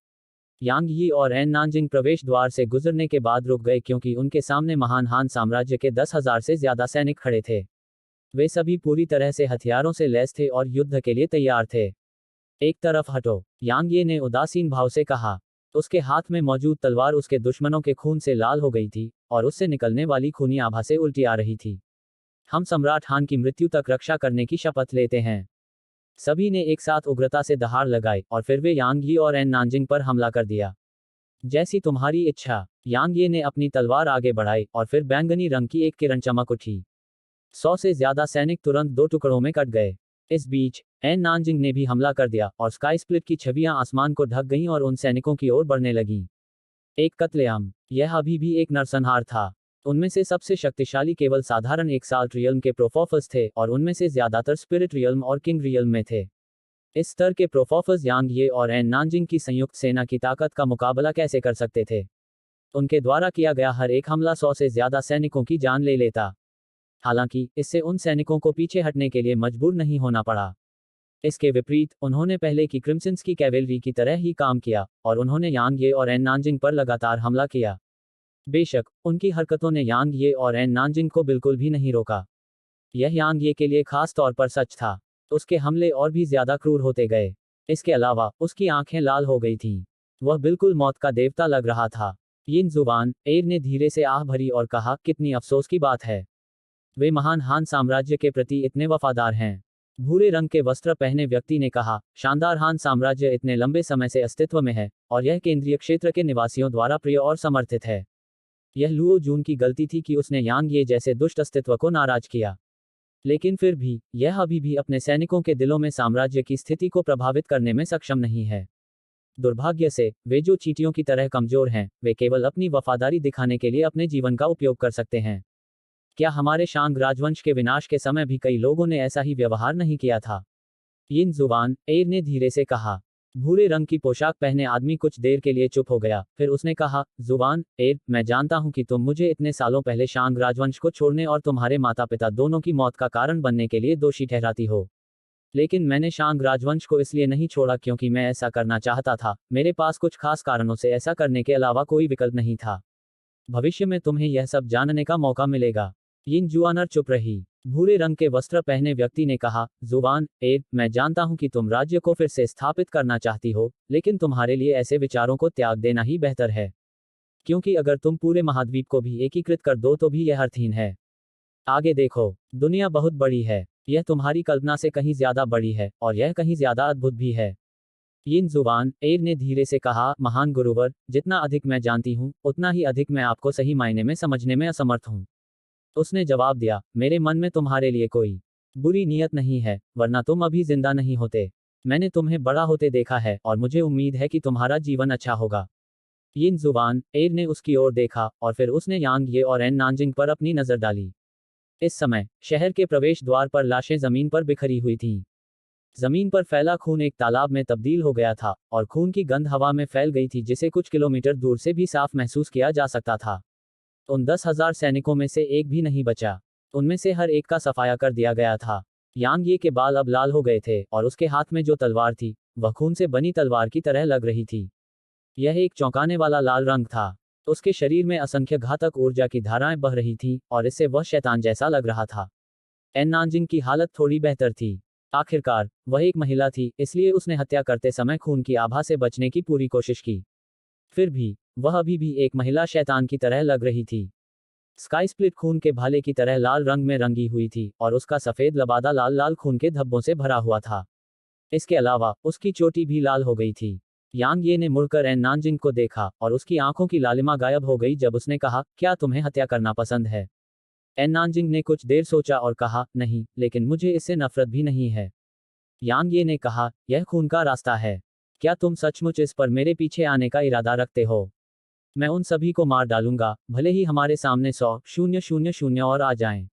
यांग यी और एन नानजिंग प्रवेश द्वार से गुजरने के बाद रुक गए, क्योंकि उनके सामने महान हान साम्राज्य के 10,000 से ज्यादा सैनिक खड़े थे। वे सभी पूरी तरह से हथियारों से लैस थे और युद्ध के लिए तैयार थे। एक तरफ हटो, यांग ये ने उदासीन भाव से कहा। उसके हाथ में मौजूद तलवार उसके दुश्मनों के खून से लाल हो गई थी, और उससे निकलने वाली खूनी आभा से उल्टी आ रही थी। हम सम्राट हान की मृत्यु तक रक्षा करने की शपथ लेते हैं। सभी ने एक साथ उग्रता से दहाड़ लगाई, और फिर वे यांग यी और एन नानजिंग पर हमला कर दिया। जैसी तुम्हारी इच्छा। यांग ये ने अपनी तलवार आगे बढ़ाई, और फिर बैंगनी रंग की एक किरण चमक उठी। 100 से ज्यादा सैनिक तुरंत दो टुकड़ों में कट गए। इस बीच एन नानजिंग ने भी हमला कर दिया, और स्काई स्प्लिट की छवियां आसमान को ढक गईं और उन सैनिकों की ओर बढ़ने लगीं। एक कत्लेआम। यह अभी भी एक नरसंहार था। उनमें से सबसे शक्तिशाली केवल साधारण एक्साल्ट रियल्म के प्रोफोफस थे, और उनमें से ज्यादातर स्पिरिट रियल्म और किंग रियल्म में थे। इस स्तर के प्रोफोफस यांग ये और एन नानजिंग की संयुक्त सेना की ताकत का मुकाबला कैसे कर सकते थे? उनके द्वारा किया गया हर एक हमला 100 से ज्यादा सैनिकों की जान ले लेता। हालांकि इससे उन सैनिकों को पीछे हटने के लिए मजबूर नहीं होना पड़ा। इसके विपरीत उन्होंने पहले की क्रिम्सन्स की कैवेलरी की तरह ही काम किया, और उन्होंने यांग ये और एन नानजिंग पर लगातार हमला किया। बेशक उनकी हरकतों ने यांग ये और एन नानजिंग को बिल्कुल भी नहीं रोका। यह यांग ये के लिए खास तौर पर सच था। उसके हमले और भी ज्यादा क्रूर होते गए। इसके अलावा उसकी आंखें लाल हो गई थीं। वह बिल्कुल मौत का देवता लग रहा था। यिन जुबान एयर ने धीरे से आह भरी और कहा, कितनी अफसोस की बात है। वे महान हान साम्राज्य के प्रति इतने वफादार हैं। भूरे रंग के वस्त्र पहने व्यक्ति ने कहा, शानदार हान साम्राज्य इतने लंबे समय से अस्तित्व में है, और यह केंद्रीय क्षेत्र के निवासियों द्वारा प्रिय और समर्थित है। यह लुओ जून की गलती थी कि उसने यांग ये जैसे दुष्ट अस्तित्व को नाराज किया। लेकिन फिर भी यह अभी भी अपने सैनिकों के दिलों में साम्राज्य की स्थिति को प्रभावित करने में सक्षम नहीं है। दुर्भाग्य से वे जो चींटियों की तरह कमजोर हैं, वे केवल अपनी वफादारी दिखाने के लिए अपने जीवन का उपयोग कर सकते हैं। क्या हमारे शांग राजवंश के विनाश के समय भी कई लोगों ने ऐसा ही व्यवहार नहीं किया था? यिन जुबान एयर ने धीरे से कहा। भूरे रंग की पोशाक पहने आदमी कुछ देर के लिए चुप हो गया, फिर उसने कहा, जुबान एयर, मैं जानता हूं कि तुम मुझे इतने सालों पहले शांग राजवंश को छोड़ने और तुम्हारे माता पिता दोनों की मौत का कारण बनने के लिए दोषी ठहराती हो। लेकिन मैंने शांग राजवंश को इसलिए नहीं छोड़ा क्योंकि मैं ऐसा करना चाहता था। मेरे पास कुछ खास कारणों से ऐसा करने के अलावा कोई विकल्प नहीं था। भविष्य में तुम्हें यह सब जानने का मौका मिलेगा। यिन जुआनर चुप रही। भूरे रंग के वस्त्र पहने व्यक्ति ने कहा, जुबान एयर, मैं जानता हूं कि तुम राज्य को फिर से स्थापित करना चाहती हो, लेकिन तुम्हारे लिए ऐसे विचारों को त्याग देना ही बेहतर है। क्योंकि अगर तुम पूरे महाद्वीप को भी एकीकृत कर दो तो भी यह अर्थहीन है। आगे देखो, दुनिया बहुत बड़ी है। यह तुम्हारी कल्पना से कहीं ज्यादा बड़ी है, और यह कहीं ज्यादा अद्भुत भी है। यिन जुबान एयर ने धीरे से कहा, महान गुरुवर, जितना अधिक मैं जानती हूं, उतना ही अधिक मैं आपको सही मायने में समझने में असमर्थ हूं। उसने जवाब दिया, मेरे मन में तुम्हारे लिए कोई बुरी नीयत नहीं है, वरना तुम अभी जिंदा नहीं होते। मैंने तुम्हें बड़ा होते देखा है, और मुझे उम्मीद है कि तुम्हारा जीवन अच्छा होगा। यिन जुबान एर ने उसकी ओर देखा और फिर उसने यांग ये और एन नानजिंग पर अपनी नजर डाली। इस समय शहर के प्रवेश द्वार पर लाशें जमीन पर बिखरी हुई थीं। जमीन पर फैला खून एक तालाब में तब्दील हो गया था और खून की गंध हवा में फैल गई थी जिसे कुछ किलोमीटर दूर से भी साफ महसूस किया जा सकता था। उन 10,000 सैनिकों में से एक भी नहीं बचा। उनमें से हर एक का सफाया कर दिया गया था। यांग ये के बाल अब लाल हो गए थे और उसके हाथ में जो तलवार थी वह खून से बनी तलवार की तरह लग रही थी। यह एक चौंकाने वाला लाल रंग था। उसके शरीर में असंख्य घातक ऊर्जा की धाराएं बह रही थीं और इससे वह शैतान जैसा लग रहा था। एन नानजिंग की हालत थोड़ी बेहतर थी। आखिरकार वह एक महिला थी, इसलिए उसने हत्या करते समय खून की आभा से बचने की पूरी कोशिश की। फिर भी वह अभी भी एक महिला शैतान की तरह लग रही थी। स्काई स्प्लिट खून के भाले की तरह लाल रंग में रंगी हुई थी और उसका सफेद लबादा लाल लाल खून के धब्बों से भरा हुआ था। इसके अलावा उसकी चोटी भी लाल हो गई थी। यांग ये ने मुड़कर एन नानजिंग को देखा और उसकी आंखों की लालिमा गायब हो गई जब उसने कहा, क्या तुम्हें हत्या करना पसंद है? एन नानजिंग ने कुछ देर सोचा और कहा, नहीं, लेकिन मुझे इससे नफरत भी नहीं है। यांग ये ने कहा, यह खून का रास्ता है। क्या तुम सचमुच इस पर मेरे पीछे आने का इरादा रखते हो? मैं उन सभी को मार डालूंगा, भले ही हमारे सामने 100,000 और आ जाएं।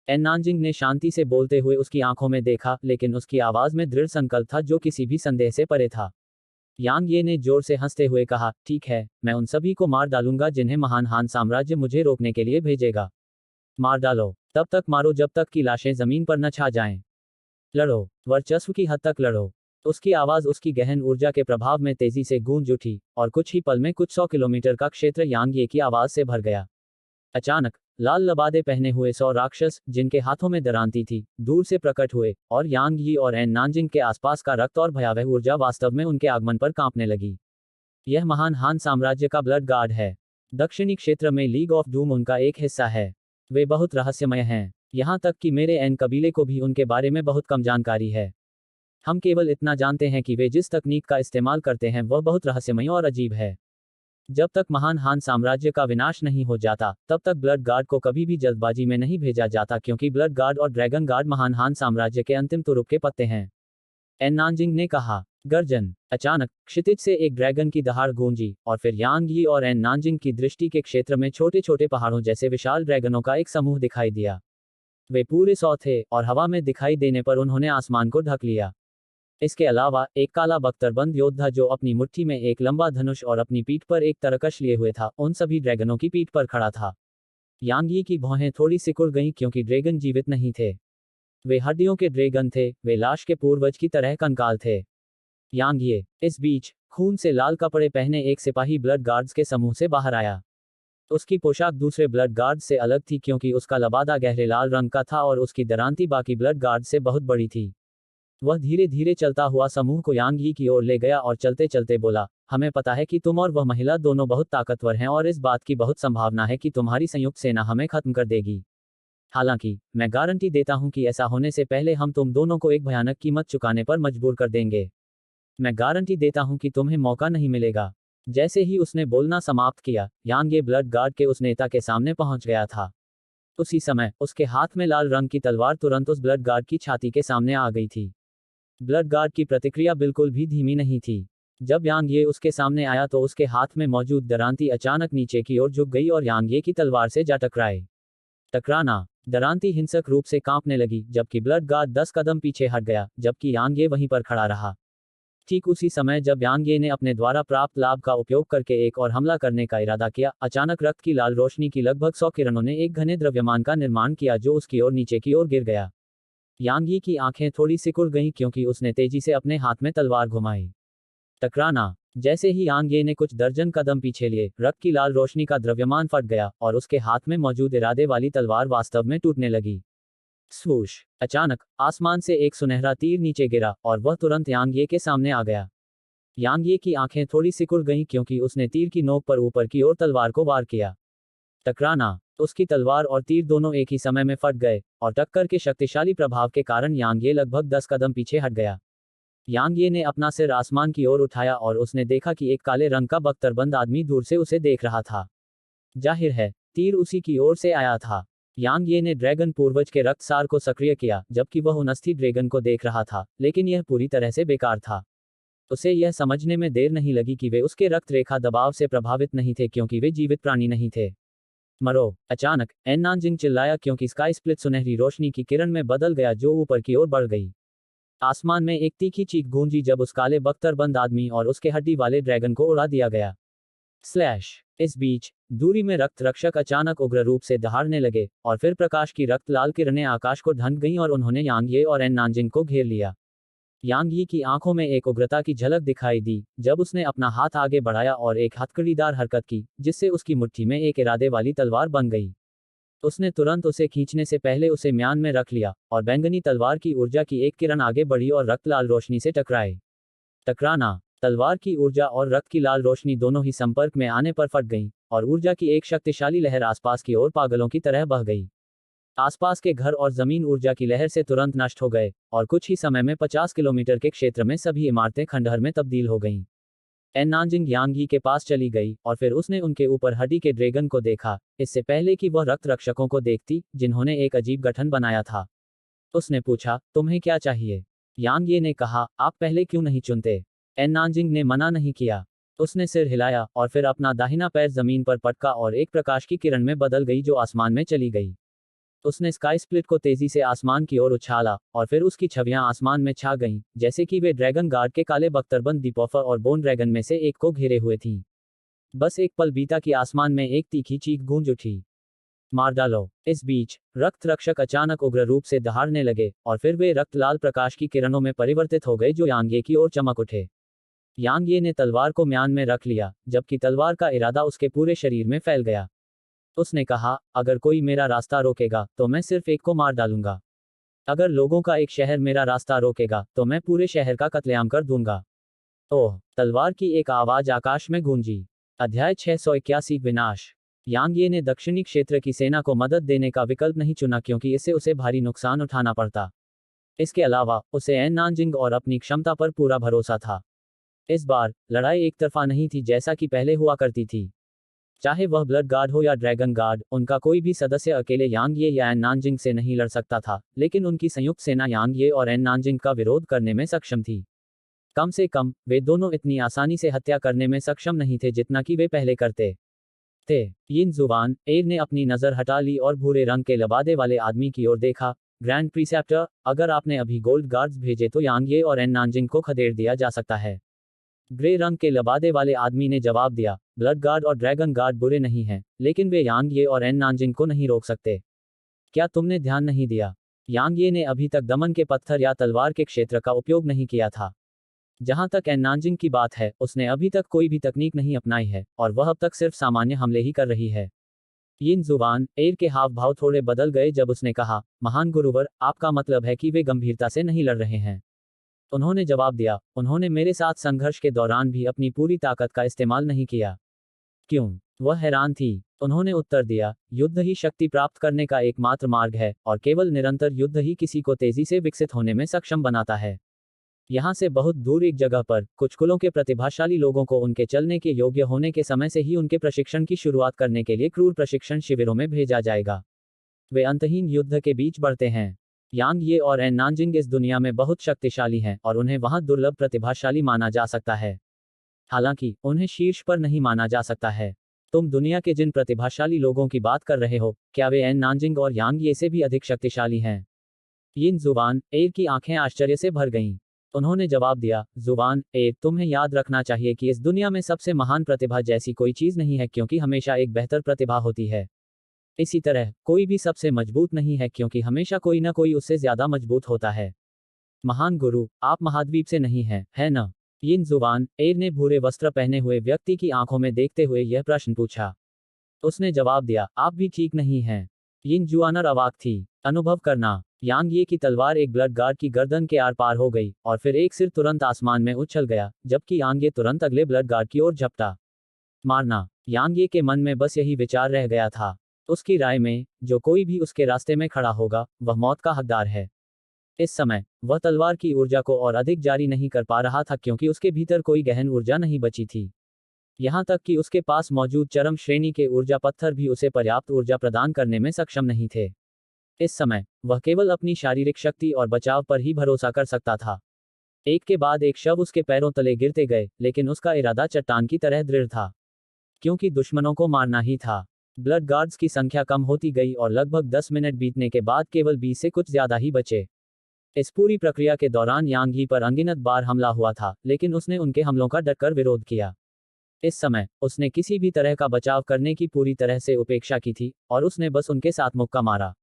एन नानजिंग ने शांति से बोलते हुए उसकी आंखों में देखा, लेकिन उसकी आवाज में दृढ़ संकल्प था जो किसी भी संदेह से परे था। यांग ये ने जोर से हंसते हुए कहा, ठीक है, मैं उन सभी को मार डालूंगा जिन्हें महान हान साम्राज्य मुझे रोकने के लिए भेजेगा। मार डालो, तब तक मारो जब तक कि लाशें जमीन पर न छा जाएं। लड़ो, वर्चस्व की हद तक लड़ो। उसकी आवाज उसकी गहन ऊर्जा के प्रभाव में तेजी से गूंज उठी और कुछ ही पल में कुछ 100 किलोमीटर का क्षेत्र यांग ये की आवाज से भर गया। अचानक लाल लबादे पहने हुए 100 राक्षस, जिनके हाथों में दरांती थी, दूर से प्रकट हुए और यांग यी और एन नानजिंग के आसपास का रक्त और भयावह ऊर्जा वास्तव में उनके आगमन पर कांपने लगी। यह महान हान साम्राज्य का ब्लड गार्ड है। दक्षिणी क्षेत्र में लीग ऑफ डूम उनका एक हिस्सा है। वे बहुत रहस्यमय हैं। यहाँ तक कि मेरे एन कबीले को भी उनके बारे में बहुत कम जानकारी है। हम केवल इतना जानते हैं कि वे जिस तकनीक का इस्तेमाल करते हैं वह बहुत रहस्यमय और अजीब है। जब तक महान हान साम्राज्य का विनाश नहीं हो जाता, तब तक ब्लड गार्ड को कभी भी जल्दबाजी में नहीं भेजा जाता क्योंकि ब्लड गार्ड और ड्रैगन गार्ड महान हान साम्राज्य के अंतिम तुरुप के पत्ते हैं। एन नानजिंग ने कहा। गर्जन। अचानक क्षितिज से एक ड्रैगन की दहाड़ गूंजी और फिर यांग यी और एन नानजिंग की दृष्टि के क्षेत्र में छोटे छोटे पहाड़ों जैसे विशाल ड्रैगनों का एक समूह दिखाई दिया। वे पूरे 100 थे और हवा में दिखाई देने पर उन्होंने आसमान को ढक लिया। इसके अलावा एक काला बख्तरबंद योद्धा जो अपनी मुट्ठी में एक लंबा धनुष और अपनी पीठ पर एक तरकश लिए हुए था, उन सभी ड्रैगनों की पीठ पर खड़ा था। यांग यी की भौहें थोड़ी सिकुड़ गईं क्योंकि ड्रैगन जीवित नहीं थे। वे हड्डियों के ड्रैगन थे, वे लाश के पूर्वज की तरह कंकाल थे। यांग ये। इस बीच खून से लाल कपड़े पहने एक सिपाही ब्लड गार्ड्स के समूह से बाहर आया। उसकी पोशाक दूसरे ब्लड गार्ड से अलग थी क्योंकि उसका लबादा गहरे लाल रंग का था और उसकी दरांती बाकी ब्लड गार्ड से बहुत बड़ी थी। वह धीरे धीरे चलता हुआ समूह को यांग यी की ओर ले गया और चलते चलते बोला, हमें पता है कि तुम और वह महिला दोनों बहुत ताकतवर हैं और इस बात की बहुत संभावना है कि तुम्हारी संयुक्त सेना हमें खत्म कर देगी। हालांकि मैं गारंटी देता हूं कि ऐसा होने से पहले हम तुम दोनों को एक भयानक कीमत चुकाने पर मजबूर कर देंगे। मैं गारंटी देता हूं कि तुम्हें मौका नहीं मिलेगा। जैसे ही उसने बोलना समाप्त किया, यांग ये ब्लड गार्ड के उस नेता के सामने पहुंच गया था। उसी समय उसके हाथ में लाल रंग की तलवार तुरंत उस ब्लड गार्ड की छाती के सामने आ गई थी। ब्लड गार्ड की प्रतिक्रिया बिल्कुल भी धीमी नहीं थी। जब यांग ये उसके सामने आया तो उसके हाथ में मौजूद दरांती अचानक नीचे की ओर झुक गई और यांग ये की तलवार से जा टकराए। टकराना। दरांती हिंसक रूप से कांपने लगी जबकि ब्लड गार्ड 10 कदम पीछे हट गया, जबकि यांग ये वहीं पर खड़ा रहा। ठीक उसी समय जब यांग ये ने अपने द्वारा प्राप्त लाभ का उपयोग करके एक और हमला करने का इरादा किया, अचानक रक्त की लाल रोशनी की लगभग 100 किरणों ने एक घने द्रव्यमान का निर्माण किया जो उसकी ओर नीचे की ओर गिर गया। यांग यी की आंखें थोड़ी सिकुड़ गईं क्योंकि उसने तेजी से अपने हाथ में तलवार घुमाई। टकराना। जैसे ही यांग ये ने कुछ दर्जन कदम पीछे लिए, रक्त की लाल रोशनी का द्रव्यमान फट गया और उसके हाथ में मौजूद इरादे वाली तलवार वास्तव में टूटने लगी। स्वूश। अचानक आसमान से एक सुनहरा तीर नीचे गिरा और वह तुरंत यांग ये के सामने आ गया। यांग ये की आंखें थोड़ी सिकुड़ गईं क्योंकि उसने तीर की नोक पर ऊपर की ओर तलवार को वार किया। टकराना। उसकी तलवार और तीर दोनों एक ही समय में फट गए और टक्कर के शक्तिशाली प्रभाव के कारण यांग ये लगभग 10 कदम पीछे हट गया। यांग ये ने अपना सिर आसमान की ओर उठाया और उसने देखा कि एक काले रंग का बख्तरबंद आदमी दूर से उसे देख रहा था। जाहिर है, तीर उसी की ओर से आया था। यांग ये ने ड्रैगन पूर्वज के रक्तसार को सक्रिय किया जबकि वह उन अस्थि ड्रैगन को देख रहा था, लेकिन यह पूरी तरह से बेकार था। उसे यह समझने में देर नहीं लगी कि वे उसके रक्त रेखा दबाव से प्रभावित नहीं थे क्योंकि वे जीवित प्राणी नहीं थे। मरो। अचानक एन नानजिंग चिल्लाया क्योंकि स्काई स्प्लिट सुनहरी रोशनी की किरण में बदल गया जो ऊपर की ओर बढ़ गई। आसमान में एक तीखी चीख गूंजी जब उस काले बख्तरबंद आदमी और उसके हड्डी वाले ड्रैगन को उड़ा दिया गया। स्लैश। इस बीच दूरी में रक्त रक्षक अचानक उग्र रूप से दहाड़ने लगे और फिर प्रकाश की रक्त लाल किरणें आकाश को ढंक गईं और उन्होंने यांग ये और एन नानजिंग को घेर लिया। यांग यी की आंखों में एक उग्रता की झलक दिखाई दी जब उसने अपना हाथ आगे बढ़ाया और एक हथकड़ीदार हरकत की जिससे उसकी मुट्ठी में एक इरादे वाली तलवार बन गई। उसने तुरंत उसे खींचने से पहले उसे म्यान में रख लिया और बैंगनी तलवार की ऊर्जा की एक किरण आगे बढ़ी और रक्त लाल रोशनी से टकराए। टकराना। तलवार की ऊर्जा और रक्त की लाल रोशनी दोनों ही संपर्क में आने पर फट गईं और ऊर्जा की एक शक्तिशाली लहर आसपास की ओर पागलों की तरह बह गई। आसपास के घर और जमीन ऊर्जा की लहर से तुरंत नष्ट हो गए और कुछ ही समय में 50 किलोमीटर के क्षेत्र में सभी इमारतें खंडहर में तब्दील हो गईं। एन नानजिंग यांग यी के पास चली गई और फिर उसने उनके ऊपर हड्डी के ड्रैगन को देखा, इससे पहले कि वह रक्त रक्षकों को देखती जिन्होंने एक अजीब गठन बनाया था। उसने पूछा, तुम्हें क्या चाहिए? यांग ये ने कहा, आप पहले क्यों नहीं चुनते? एन नानजिंग ने मना नहीं किया। उसने सिर हिलाया और फिर अपना दाहिना पैर जमीन पर पटका और एक प्रकाश की किरण में बदल गई जो आसमान में चली गई। उसने स्काई स्प्लिट को तेजी से आसमान की ओर उछाला और फिर उसकी छवियां आसमान में छा गईं, जैसे कि वे ड्रैगन गार्ड के काले बख्तरबंद दीपोफर और बोन ड्रैगन में से एक को घेरे हुए थीं। बस एक पल बीता कि आसमान में एक तीखी चीख गूंज उठी, मार डालो। इस बीच रक्त रक्षक अचानक उग्र रूप से दहाड़ने लगे और फिर वे रक्त लाल प्रकाश की किरणों में परिवर्तित हो गए जो यांगे की ओर चमक उठे। यांगे ने तलवार को म्यान में रख लिया जबकि तलवार का इरादा उसके पूरे शरीर में फैल गया। उसने कहा, अगर कोई मेरा रास्ता रोकेगा तो मैं सिर्फ एक को मार डालूंगा। अगर लोगों का एक शहर मेरा रास्ता रोकेगा तो मैं पूरे शहर का कत्लेआम कर दूंगा। ओह! तलवार की एक आवाज आकाश में गूंजी। अध्याय 681 विनाश। यांग ये ने दक्षिणी क्षेत्र की सेना को मदद देने का विकल्प नहीं चुना क्योंकि इससे उसे भारी नुकसान उठाना पड़ता। इसके अलावा उसे एन नानजिंग और अपनी क्षमता पर पूरा भरोसा था। इस बार लड़ाई एक तरफा नहीं थी जैसा कि पहले हुआ करती थी। चाहे वह ब्लड गार्ड हो या ड्रैगन गार्ड, उनका कोई भी सदस्य अकेले यांग ये या एन नानजिंग से नहीं लड़ सकता था, लेकिन उनकी संयुक्त सेना यांग ये और एन नानजिंग का विरोध करने में सक्षम थी। कम से कम वे दोनों इतनी आसानी से हत्या करने में सक्षम नहीं थे जितना कि वे पहले करते थे। यिन जुबान एर ने अपनी नजर हटा ली और भूरे रंग के लबादे वाले आदमी की ओर देखा। ग्रैंड प्रीसेप्टर, अगर आपने अभी गोल्ड गार्ड्स भेजे तो यांग ये और एन नानजिंग को खदेड़ दिया जा सकता है। ग्रे रंग के लबादे वाले आदमी ने जवाब दिया, ब्लड गार्ड और ड्रैगन गार्ड बुरे नहीं हैं, लेकिन वे यांग ये और एन नानजिंग को नहीं रोक सकते। क्या तुमने ध्यान नहीं दिया? यांग ये ने अभी तक दमन के पत्थर या तलवार के क्षेत्र का उपयोग नहीं किया था। जहां तक एन नानजिंग की बात है, उसने अभी तक कोई भी तकनीक नहीं अपनाई है और वह अब तक सिर्फ सामान्य हमले ही कर रही है। यिन जुबान एर के हाव भाव थोड़े बदल गए जब उसने कहा, महान गुरुवर, आपका मतलब है कि वे गंभीरता से नहीं लड़ रहे हैं? उन्होंने जवाब दिया, उन्होंने मेरे साथ संघर्ष के दौरान भी अपनी पूरी ताकत का इस्तेमाल नहीं किया। क्यों? वह हैरान थी। उन्होंने उत्तर दिया, युद्ध ही शक्ति प्राप्त करने का एकमात्र मार्ग है और केवल निरंतर युद्ध ही किसी को तेजी से विकसित होने में सक्षम बनाता है। यहाँ से बहुत दूर एक जगह पर कुछ कुलों के प्रतिभाशाली लोगों को उनके चलने के योग्य होने के समय से ही उनके प्रशिक्षण की शुरुआत करने के लिए क्रूर प्रशिक्षण शिविरों में भेजा जाएगा। वे अंतहीन युद्ध के बीच बढ़ते हैं। यांग ये और एन नानजिंग इस दुनिया में बहुत शक्तिशाली हैं और उन्हें वहां दुर्लभ प्रतिभाशाली माना जा सकता है। हालांकि उन्हें शीर्ष पर नहीं माना जा सकता है। तुम दुनिया के जिन प्रतिभाशाली लोगों की बात कर रहे हो, क्या वे एन नानजिंग और यांग ये से भी अधिक शक्तिशाली हैं? यिन जुबान एर की आंखें आश्चर्य से भर गईं। उन्होंने जवाब दिया, जुबान एर, तुम्हें याद रखना चाहिए कि इस दुनिया में सबसे महान प्रतिभा जैसी कोई चीज नहीं है क्योंकि हमेशा एक बेहतर प्रतिभा होती है। इसी तरह कोई भी सबसे मजबूत नहीं है क्योंकि हमेशा कोई ना कोई उससे ज्यादा मजबूत होता है। महान गुरु, आप महाद्वीप से नहीं हैं, है न? यिन जुबान एर ने भूरे वस्त्र पहने हुए व्यक्ति की आंखों में देखते हुए यह प्रश्न पूछा। उसने जवाब दिया, आप भी ठीक नहीं हैं। यिन जुआनर अवाक थी। अनुभव करना। यांग ये की तलवार एक ब्लड गार्ड की गर्दन के आर पार हो गई और फिर एक सिर तुरंत आसमान में उछल गया जबकि यांग ये तुरंत अगले ब्लड गार्ड की ओर झपटा। मारना। यांग ये के मन में बस यही विचार रह गया था। उसकी राय में जो कोई भी उसके रास्ते में खड़ा होगा वह मौत का हकदार है। इस समय वह तलवार की ऊर्जा को और अधिक जारी नहीं कर पा रहा था क्योंकि उसके भीतर कोई गहन ऊर्जा नहीं बची थी। यहाँ तक कि उसके पास मौजूद चरम श्रेणी के ऊर्जा पत्थर भी उसे पर्याप्त ऊर्जा प्रदान करने में सक्षम नहीं थे। इस समय वह केवल अपनी शारीरिक शक्ति और बचाव पर ही भरोसा कर सकता था। एक के बाद एक शव उसके पैरों तले गिरते गए, लेकिन उसका इरादा चट्टान की तरह दृढ़ था, क्योंकि दुश्मनों को मारना ही था। ब्लड गार्ड्स की संख्या कम होती गई और लगभग 10 मिनट बीतने के बाद केवल 20 से कुछ ज्यादा ही बचे। इस पूरी प्रक्रिया के दौरान यांग ही पर अनगिनत बार हमला हुआ था, लेकिन उसने उनके हमलों का डटकर विरोध किया। इस समय उसने किसी भी तरह का बचाव करने की पूरी तरह से उपेक्षा की थी, और उसने बस उनके साथ मुक्का मारा।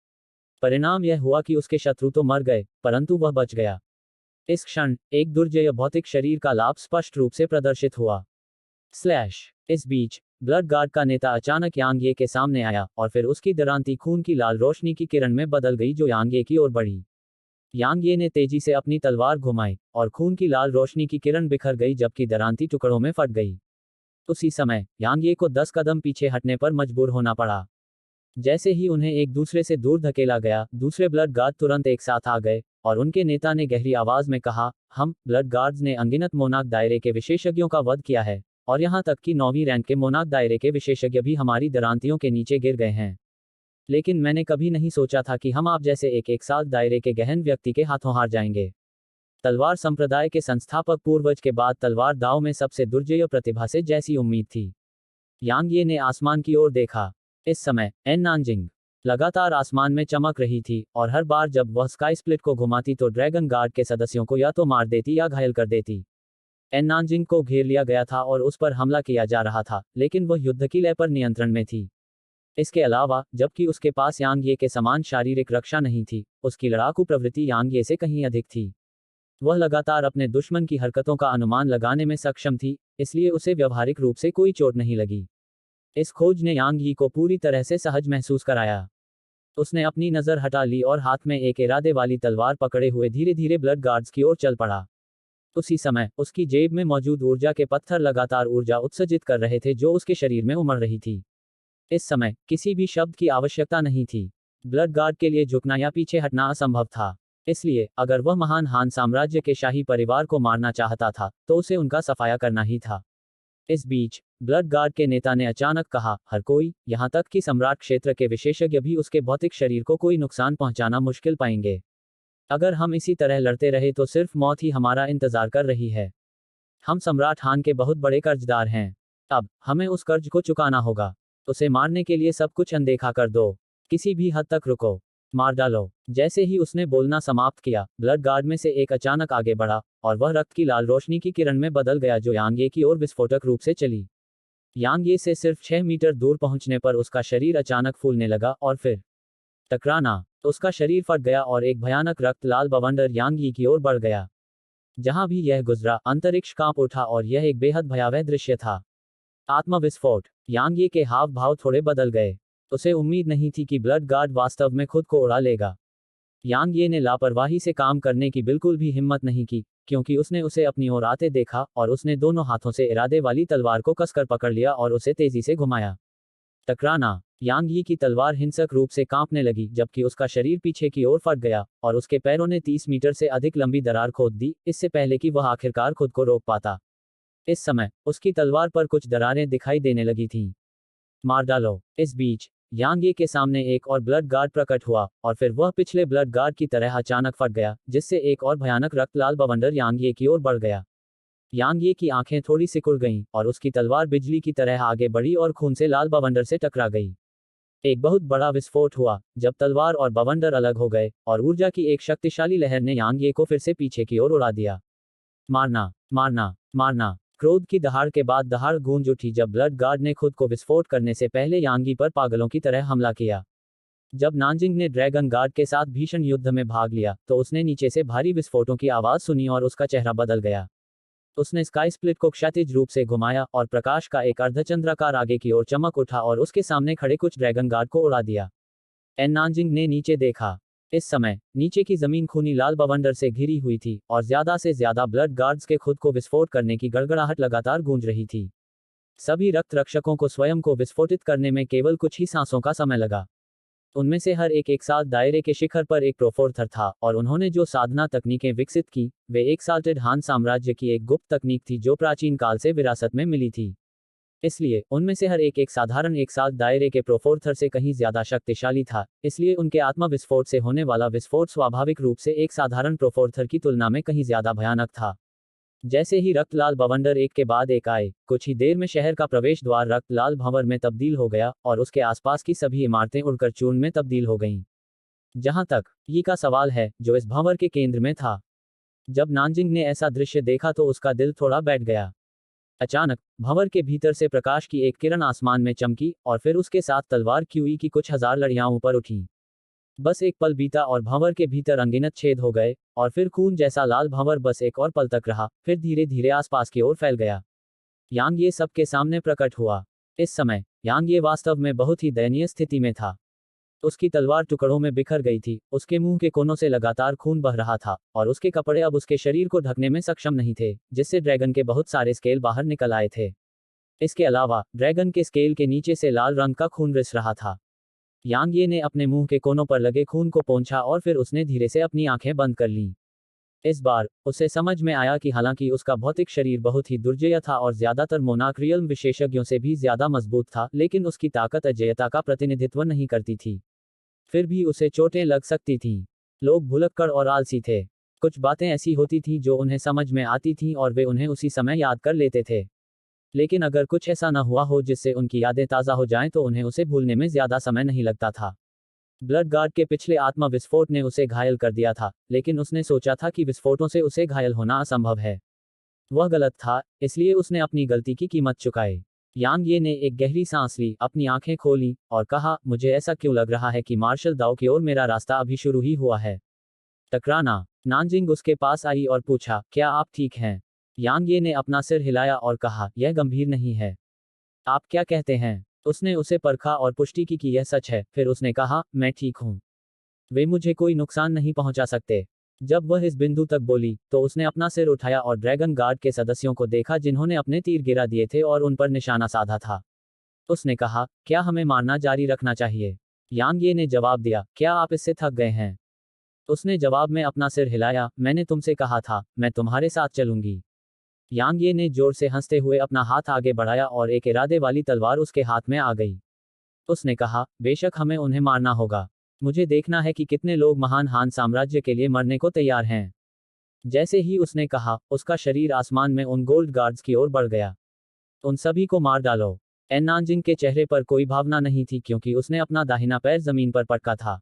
परिणाम यह हुआ कि उसके शत्रु तो मर गए, परंतु वह बच गया। इस क्षण एक दुर्जेय भौतिक शरीर का लाभ स्पष्ट रूप से प्रदर्शित हुआ। इस बीच ब्लड गार्ड का नेता अचानक यांग ये के सामने आया, और फिर उसकी दरांती खून की लाल रोशनी की किरण में बदल गई जो यांग ये की ओर बढ़ी। यांग ये ने तेजी से अपनी तलवार घुमाई, और खून की लाल रोशनी की किरण बिखर गई जबकि दरांती टुकड़ों में फट गई। उसी समय यांग ये को 10 कदम पीछे हटने पर मजबूर होना पड़ा। जैसे ही उन्हें एक दूसरे से दूर धकेला गया, दूसरे ब्लड गार्ड तुरंत एक साथ आ गए, और उनके नेता ने गहरी आवाज में कहा, हम ब्लड गार्ड्स ने अनगिनत मोनाक दायरे के विशेषज्ञों का वध किया है, और यहां तक कि 9वीं रैंक के मोनाक दायरे के विशेषज्ञ भी हमारी दरांतियों के नीचे गिर गए हैं। लेकिन मैंने कभी नहीं सोचा था कि हम आप जैसे एक साथ दायरे के गहन व्यक्ति के हाथों हार जाएंगे। तलवार संप्रदाय के संस्थापक पूर्वज के बाद तलवार दाव में सबसे दुर्जेय प्रतिभा से जैसी उम्मीद थी। यांग ये ने आसमान की ओर देखा। इस समय एन नानजिंग लगातार आसमान में चमक रही थी, और हर बार जब वह स्काई स्प्लिट को घुमाती तो ड्रैगन गार्ड के सदस्यों को या तो मार देती या घायल कर देती। एन नानजिंग को घेर लिया गया था और उस पर हमला किया जा रहा था, लेकिन वह युद्ध की लय पर नियंत्रण में थी। इसके अलावा, जबकि उसके पास यांग ये के समान शारीरिक रक्षा नहीं थी, उसकी लड़ाकू प्रवृत्ति यांग ये से कहीं अधिक थी। वह लगातार अपने दुश्मन की हरकतों का अनुमान लगाने में सक्षम थी, इसलिए उसे व्यवहारिक रूप से कोई चोट नहीं लगी। इस खोज ने यांग यी को पूरी तरह से सहज महसूस कराया। उसने अपनी नजर हटा ली और हाथ में एक इरादे वाली तलवार पकड़े हुए धीरे धीरे ब्लड गार्ड्स की ओर चल पड़ा। उसी समय उसकी जेब में मौजूद ऊर्जा के पत्थर लगातार ऊर्जा उत्सर्जित कर रहे थे जो उसके शरीर में उमड़ रही थी। इस समय किसी भी शब्द की आवश्यकता नहीं थी। ब्लड गार्ड के लिए झुकना या पीछे हटना असंभव था। इसलिए अगर वह महान हान साम्राज्य के शाही परिवार को मारना चाहता था, तो उसे उनका सफाया करना ही था। इस बीच ब्लड गार्ड के नेता ने अचानक कहा, हर कोई, यहां तक कि सम्राट क्षेत्र के विशेषज्ञ भी उसके भौतिक शरीर को कोई नुकसान पहुंचाना मुश्किल पाएंगे। अगर हम इसी तरह लड़ते रहे तो सिर्फ मौत ही हमारा इंतजार कर रही है। हम सम्राट हान के बहुत बड़े कर्जदार हैं। अब हमें उस कर्ज को चुकाना होगा। उसे मारने के लिए सब कुछ अनदेखा कर दो। किसी भी हद तक रुको। मार डालो। जैसे ही उसने बोलना समाप्त किया, ब्लड गार्ड में से एक अचानक आगे बढ़ा, और वह रक्त की लाल रोशनी की किरण में बदल गया जो यांग ये की ओर विस्फोटक रूप से चली। यांग ये से सिर्फ 6 मीटर दूर पहुंचने पर उसका शरीर अचानक फूलने लगा और फिर टकराना। उसका शरीर फट गया और एक भयानक रक्त लाल बवंडर यांग यी की ओर बढ़ गया। जहां भी यह गुजरा, अंतरिक्ष कांप उठा और यह एक बेहद भयावह दृश्य था। आत्मविस्फोट। यांग ये के हाव भाव थोड़े बदल गए। उसे उम्मीद नहीं थी कि ब्लड गार्ड वास्तव में खुद को उड़ा लेगा। यांग ये ने लापरवाही से काम करने की बिल्कुल भी हिम्मत नहीं की, क्योंकि उसने उसे अपनी ओर आते देखा और उसने दोनों हाथों से इरादे वाली तलवार को कसकर पकड़ लिया और उसे तेजी से घुमाया। टकराना। यांग यी की तलवार हिंसक रूप से कांपने लगी जबकि उसका शरीर पीछे की ओर फट गया, और उसके पैरों ने 30 मीटर से अधिक लंबी दरार खोद दी, इससे पहले कि वह आखिरकार खुद को रोक पाता। इस समय उसकी तलवार पर कुछ दरारें दिखाई देने लगी थीं। मार डालो। इस बीच यांग ये के सामने एक और ब्लड गार्ड प्रकट हुआ, और फिर वह पिछले ब्लड गार्ड की तरह अचानक फट गया, जिससे एक और भयानक रक्त लाल बवंडर यांग ये की ओर बढ़ गया। यांग ये की आंखें थोड़ी सिकुड़ गईं, और उसकी तलवार बिजली की तरह आगे बढ़ी और खून से लाल बवंडर से टकरा गई। एक बहुत बड़ा विस्फोट हुआ जब तलवार और बवंडर अलग हो गए, और ऊर्जा की एक शक्तिशाली लहर ने यांग ये को फिर से पीछे की ओर उड़ा दिया। मारना, मारना, मारना। क्रोध की दहाड़ के बाद दहाड़ गूंज उठी जब ब्लड गार्ड ने खुद को विस्फोट करने से पहले यांगी पर पागलों की तरह हमला किया। जब नानजिंग ने ड्रैगन गार्ड के साथ भीषण युद्ध में भाग लिया, तो उसने नीचे से भारी विस्फोटों की आवाज सुनी और उसका चेहरा बदल गया। उसने स्काई स्प्लिट को क्षैतिज रूप से घुमाया और प्रकाश का एक अर्धचंद्राकार आगे की ओर चमक उठा और उसके सामने खड़े कुछ ड्रैगन गार्ड को उड़ा दिया। एन नानजिंग ने नीचे देखा। इस समय नीचे की जमीन खूनी लाल बवंडर से घिरी हुई थी, और ज्यादा से ज्यादा ब्लड गार्ड्स के खुद को विस्फोट करने की गड़गड़ाहट लगातार गूंज रही थी। सभी रक्त रक्षकों को स्वयं को विस्फोटित करने में केवल कुछ ही सांसों का समय लगा। उनमें से हर एक साथ दायरे के शिखर पर एक प्रोफोर्थर था, और उन्होंने जो साधना तकनीकें विकसित की, वे एक साल्टेड हान साम्राज्य की एक गुप्त तकनीक थी जो प्राचीन काल से विरासत में मिली थी। इसलिए उनमें से हर एक एक साधारण एक साथ दायरे के प्रोफोर्थर से कहीं ज्यादा शक्तिशाली था, इसलिए उनके आत्म विस्फोट से होने वाला विस्फोट स्वाभाविक रूप से एक साधारण प्रोफोर्थर की तुलना में कहीं ज्यादा भयानक था। जैसे ही रक्तलाल बवंडर एक के बाद एक आए, कुछ ही देर में शहर का प्रवेश द्वार रक्तलाल भंवर में तब्दील हो गया और उसके आसपास की सभी इमारतें उड़कर चूर्ण में तब्दील हो गईं। जहां तक ये का सवाल है, जो इस भंवर के केंद्र में था। जब नानजिंग ने ऐसा दृश्य देखा तो उसका दिल थोड़ा बैठ गया। अचानक भंवर के भीतर से प्रकाश की एक किरण आसमान में चमकी और फिर उसके साथ तलवार क्यूई की कुछ हजार लड़ियां ऊपर उठीं। बस एक पल बीता और भंवर के भीतर अनगिनत छेद हो गए, और फिर खून जैसा लाल भंवर बस एक और पल तक रहा, फिर धीरे धीरे आसपास की ओर फैल गया। यांग ये सबके सामने प्रकट हुआ। इस समय यांग ये वास्तव में बहुत ही दयनीय स्थिति में था। उसकी तलवार टुकड़ों में बिखर गई थी, उसके मुंह के कोनों से लगातार खून बह रहा था, और उसके कपड़े अब उसके शरीर को ढकने में सक्षम नहीं थे, जिससे ड्रैगन के बहुत सारे स्केल बाहर निकल आए थे। इसके अलावा ड्रैगन के स्केल के नीचे से लाल रंग का खून रिस रहा था। यांग ये ने अपने मुंह के कोनों पर लगे खून को पोंछा और फिर उसने धीरे से अपनी आंखें बंद कर लीं। इस बार उसे समझ में आया कि हालांकि उसका भौतिक शरीर बहुत ही दुर्जय था और ज्यादातर मोनार्क रियल्म विशेषज्ञों से भी ज्यादा मजबूत था, लेकिन उसकी ताकत अजेयता का प्रतिनिधित्व नहीं करती थी। फिर भी उसे चोटें लग सकती थीं। लोग भुलक्कड़ और आलसी थे। कुछ बातें ऐसी होती थीं जो उन्हें समझ में आती थीं और वे उन्हें उसी समय याद कर लेते थे। लेकिन अगर कुछ ऐसा न हुआ हो जिससे उनकी यादें ताज़ा हो जाएं तो उन्हें उसे भूलने में ज्यादा समय नहीं लगता था। ब्लड गार्ड के पिछले आत्मा विस्फोट ने उसे घायल कर दिया था, लेकिन उसने सोचा था कि विस्फोटों से उसे घायल होना असंभव है। वह गलत था, इसलिए उसने अपनी गलती की कीमत चुकाई। यांग ये ने एक गहरी सांस ली, अपनी आंखें खोली और कहा, मुझे ऐसा क्यों लग रहा है कि मार्शल दाओ की ओर मेरा रास्ता अभी शुरू ही हुआ है। टकराना। नानजिंग उसके पास आई और पूछा, क्या आप ठीक हैं? यांग ये ने अपना सिर हिलाया और कहा, यह गंभीर नहीं है। आप क्या कहते हैं? उसने उसे परखा और पुष्टि की कि यह सच है, फिर उसने कहा, मैं ठीक हूं। वे मुझे कोई नुकसान नहीं पहुंचा सकते। जब वह इस बिंदु तक बोली, तो उसने अपना सिर उठाया और ड्रैगन गार्ड के सदस्यों को देखा जिन्होंने अपने तीर गिरा दिए थे और उन पर निशाना साधा था। उसने कहा, क्या हमें मारना जारी रखना चाहिए? यांग ये ने जवाब दिया, क्या आप इससे थक गए हैं? उसने जवाब में अपना सिर हिलाया, मैंने तुमसे कहा था, मैं तुम्हारे साथ चलूंगी। यांग ये ने जोर से हंसते हुए अपना हाथ आगे बढ़ाया और एक इरादे वाली तलवार उसके हाथ में आ गई। उसने कहा, बेशक हमें उन्हें मारना होगा। मुझे देखना है कि कितने लोग महान हान साम्राज्य के लिए मरने को तैयार हैं। जैसे ही उसने कहा, उसका शरीर आसमान में उन गोल्ड गार्ड्स की ओर बढ़ गया। उन सभी को मार डालो। एन नानजिंग के चेहरे पर कोई भावना नहीं थी क्योंकि उसने अपना दाहिना पैर जमीन पर पटका था।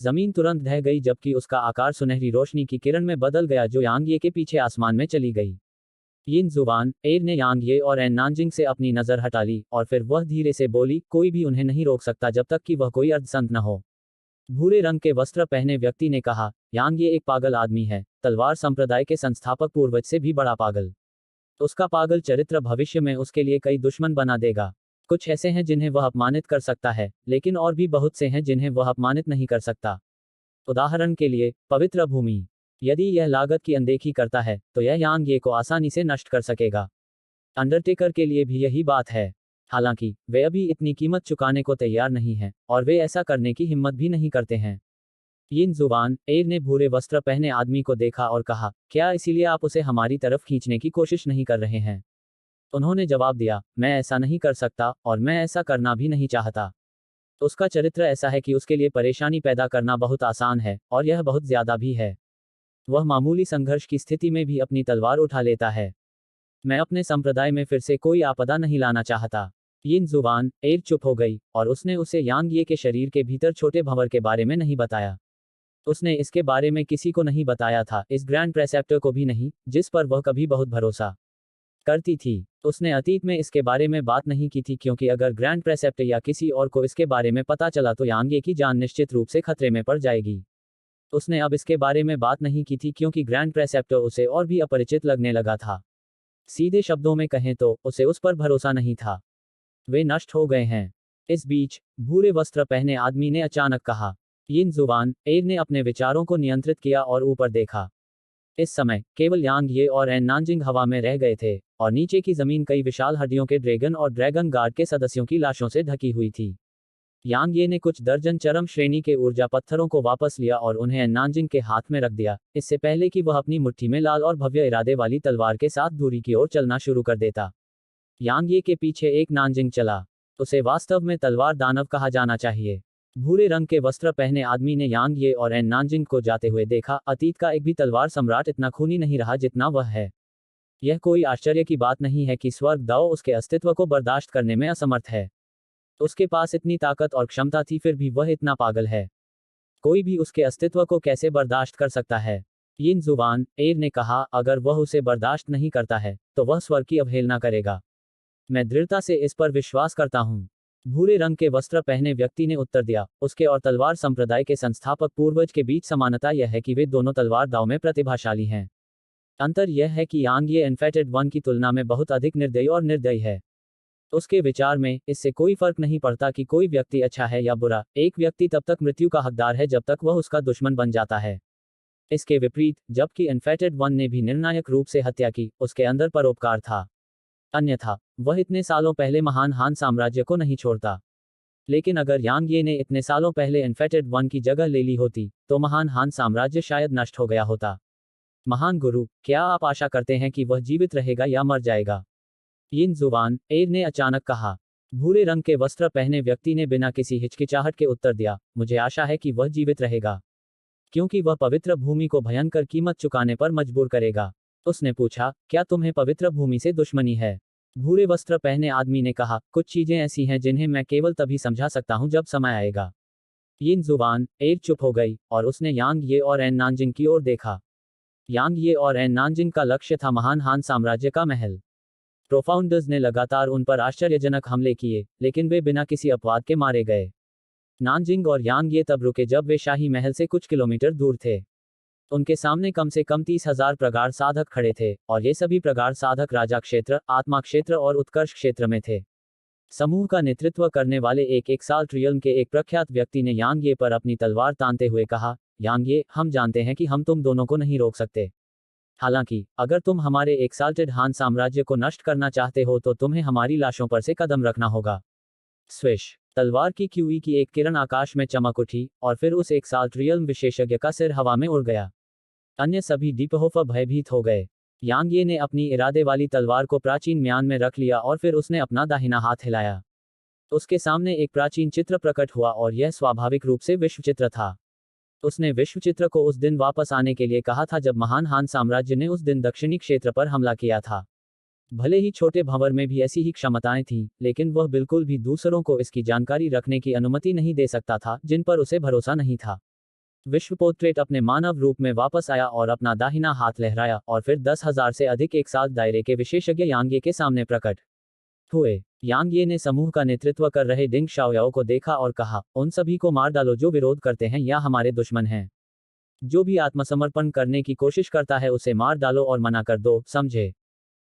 जमीन तुरंत ढह गई जबकि उसका आकार सुनहरी रोशनी की किरण में बदल गया जो यांग ये के पीछे आसमान में चली गई। यिन जुबान एर ने यांग ये और एन नानजिंग से अपनी नजर हटा ली और फिर वह धीरे से बोली, कोई भी उन्हें नहीं रोक सकता जब तक कि वह कोई अर्धसंत न हो। भूरे रंग के वस्त्र पहने व्यक्ति ने कहा, यांग ये एक पागल आदमी है, तलवार संप्रदाय के संस्थापक पूर्वज से भी बड़ा पागल। उसका पागल चरित्र भविष्य में उसके लिए कई दुश्मन बना देगा। कुछ ऐसे हैं जिन्हें वह अपमानित कर सकता है, लेकिन और भी बहुत से हैं जिन्हें वह अपमानित नहीं कर सकता। उदाहरण के लिए, पवित्र भूमि। यदि यह लागत की अनदेखी करता है, तो यह यांग ये को आसानी से नष्ट कर सकेगा। अंडरटेकर के लिए भी यही बात है। हालांकि वे अभी इतनी कीमत चुकाने को तैयार नहीं हैं, और वे ऐसा करने की हिम्मत भी नहीं करते हैं। यिन जुबान एर ने भूरे वस्त्र पहने आदमी को देखा और कहा, क्या इसीलिए आप उसे हमारी तरफ खींचने की कोशिश नहीं कर रहे हैं? उन्होंने जवाब दिया, मैं ऐसा नहीं कर सकता और मैं ऐसा करना भी नहीं चाहता। उसका चरित्र ऐसा है कि उसके लिए परेशानी पैदा करना बहुत आसान है, और यह बहुत ज्यादा भी है। वह मामूली संघर्ष की स्थिति में भी अपनी तलवार उठा लेता है। मैं अपने संप्रदाय में फिर से कोई आपदा नहीं लाना चाहता। यिन जुबान एर चुप हो गई, और उसने उसे यांग ये के शरीर के भीतर छोटे भंवर के बारे में नहीं बताया। उसने इसके बारे में किसी को नहीं बताया था, इस ग्रैंड प्रेसेप्टर को भी नहीं, जिस पर वह कभी बहुत भरोसा करती थी। उसने अतीत में इसके बारे में बात नहीं की थी क्योंकि अगर ग्रैंड प्रेसेप्टर या किसी और को इसके बारे में पता चला तो यांग ये की जान निश्चित रूप से खतरे में पड़ जाएगी। उसने अब इसके बारे में बात नहीं की थी क्योंकि ग्रैंड प्रेसेप्टर उसे और भी अपरिचित लगने लगा था। सीधे शब्दों में कहें तो उसे उस पर भरोसा नहीं था। वे नष्ट हो गए हैं। इस बीच भूरे वस्त्र पहने आदमी ने अचानक कहा। यिन जुबान एर ने अपने विचारों को नियंत्रित किया और ऊपर देखा। इस समय केवल यांग ये और एन नानजिंग हवा में रह गए थे, और नीचे की जमीन कई विशाल हड्डियों के ड्रैगन और ड्रैगन गार्ड के सदस्यों की लाशों से ढकी हुई थी। यांग ये ने कुछ दर्जन चरम श्रेणी के ऊर्जा पत्थरों को वापस लिया और उन्हें एन नानजिंग के हाथ में रख दिया, इससे पहले कि वह अपनी मुट्ठी में लाल और भव्य इरादे वाली तलवार के साथ दूरी की ओर चलना शुरू कर देता। यांग ये के पीछे एक नानजिंग चला। उसे वास्तव में तलवार दानव कहा जाना चाहिए। भूरे रंग के वस्त्र पहने आदमी ने यांग ये और एन नानजिंग को जाते हुए देखा। अतीत का एक भी तलवार सम्राट इतना खूनी नहीं रहा जितना वह है। यह कोई आश्चर्य की बात नहीं है कि स्वर्ग दाओ उसके अस्तित्व को बर्दाश्त करने में असमर्थ है। उसके पास इतनी ताकत और क्षमता थी, फिर भी वह इतना पागल है। कोई भी उसके अस्तित्व को कैसे बर्दाश्त कर सकता है? यिन जुवान एर ने कहा, अगर वह उसे बर्दाश्त नहीं करता है तो वह स्वर्ग की अवहेलना करेगा। मैं दृढ़ता से इस पर विश्वास करता हूँ। भूरे रंग के वस्त्र पहने व्यक्ति ने उत्तर दिया। उसके और तलवार संप्रदाय के संस्थापक पूर्वज के बीच समानता यह है कि वे दोनों तलवार दाव में प्रतिभाशाली हैं। अंतर यह है कि यांग ये इन्फेटेड वन की तुलना में बहुत अधिक निर्दयी और निर्दयी है। उसके विचार में इससे कोई फर्क नहीं पड़ता कि कोई व्यक्ति अच्छा है या बुरा, एक व्यक्ति तब तक मृत्यु का हकदार है जब तक वह उसका दुश्मन बन जाता है। इसके विपरीत, जबकि इन्फेटेड वन ने भी निर्णायक रूप से हत्या की, उसके अंदर परोपकार था। अन्यथा वह इतने सालों पहले महान हान साम्राज्य को नहीं छोड़ता। लेकिन अगर यांग ये ने इतने सालों पहले इन्फेटेड वन की जगह ले ली होती तो महान हान साम्राज्य शायद नष्ट हो गया होता। महान गुरु, क्या आप आशा करते हैं कि वह जीवित रहेगा या मर जाएगा? यिन जुवान एर ने अचानक कहा। भूरे रंग के वस्त्र पहने व्यक्ति ने बिना किसी हिचकिचाहट के उत्तर दिया, मुझे आशा है कि वह जीवित रहेगा, क्योंकि वह पवित्र भूमि को भयंकर कीमत चुकाने पर मजबूर करेगा। उसने पूछा, क्या तुम्हें पवित्र भूमि से दुश्मनी है? भूरे वस्त्र पहने आदमी ने कहा, कुछ चीजें ऐसी हैं जिन्हें मैं केवल तभी समझा सकता हूं जब समय आएगा। यिन जुबान एर चुप हो गई और उसने यांग ये और एन नानजिंग की ओर देखा। यांग ये और एन नानजिंग का लक्ष्य था महान हान साम्राज्य का महल। प्रोफाउंडर्स ने लगातार उन पर आश्चर्यजनक हमले किए, लेकिन वे बिना किसी अपवाद के मारे गए। नानजिंग और यांग ये तब रुके जब वे शाही महल से कुछ किलोमीटर दूर थे। उनके सामने कम से कम 30,000 प्रगाढ़ साधक खड़े थे, और ये सभी प्रगाढ़ साधक राजा क्षेत्र, आत्मा क्षेत्र और उत्कर्ष क्षेत्र में थे। समूह का नेतृत्व करने वाले एक साल ट्रियल्म के एक प्रख्यात व्यक्ति ने यांग ये पर अपनी तलवार तानते हुए कहा, यांग ये, हम जानते हैं कि हम तुम दोनों को नहीं रोक सकते। हालांकि अगर तुम हमारे एक्साल्टेड हान साम्राज्य को नष्ट करना चाहते हो तो तुम्हें हमारी लाशों पर से कदम रखना होगा। स्विश, तलवार की क्यूई की एक किरण आकाश में चमक उठी, और फिर उस एक साल ट्रियल्म विशेषज्ञ का सिर हवा में उड़ गया। अन्य सभी डीपहोफर भयभीत हो गए। यांग ये ने अपनी इरादे वाली तलवार को प्राचीन म्यान में रख लिया और फिर उसने अपना दाहिना हाथ हिलाया। उसके सामने एक प्राचीन चित्र प्रकट हुआ और यह स्वाभाविक रूप से विश्व चित्र था। उसने विश्व चित्र को उस दिन वापस आने के लिए कहा था जब महान हान साम्राज्य ने उस दिन दक्षिणी क्षेत्र पर हमला किया था। भले ही छोटे भंवर में भी ऐसी ही क्षमताएं थीं, लेकिन वह बिल्कुल भी दूसरों को इसकी जानकारी रखने की अनुमति नहीं दे सकता था जिन पर उसे भरोसा नहीं था। विश्व पोर्ट्रेट अपने मानव रूप में वापस आया और अपना दाहिना हाथ लहराया, और फिर 10,000 से अधिक एक साल दायरे के विशेषज्ञ यांग ये के सामने प्रकट हुए। यांग ये ने समूह का नेतृत्व कर रहे डिंग शाओयाओ को देखा और कहा, उन सभी को मार डालो जो विरोध करते हैं या हमारे दुश्मन हैं। जो भी आत्मसमर्पण करने की कोशिश करता है उसे मार डालो और मना कर दो, समझे?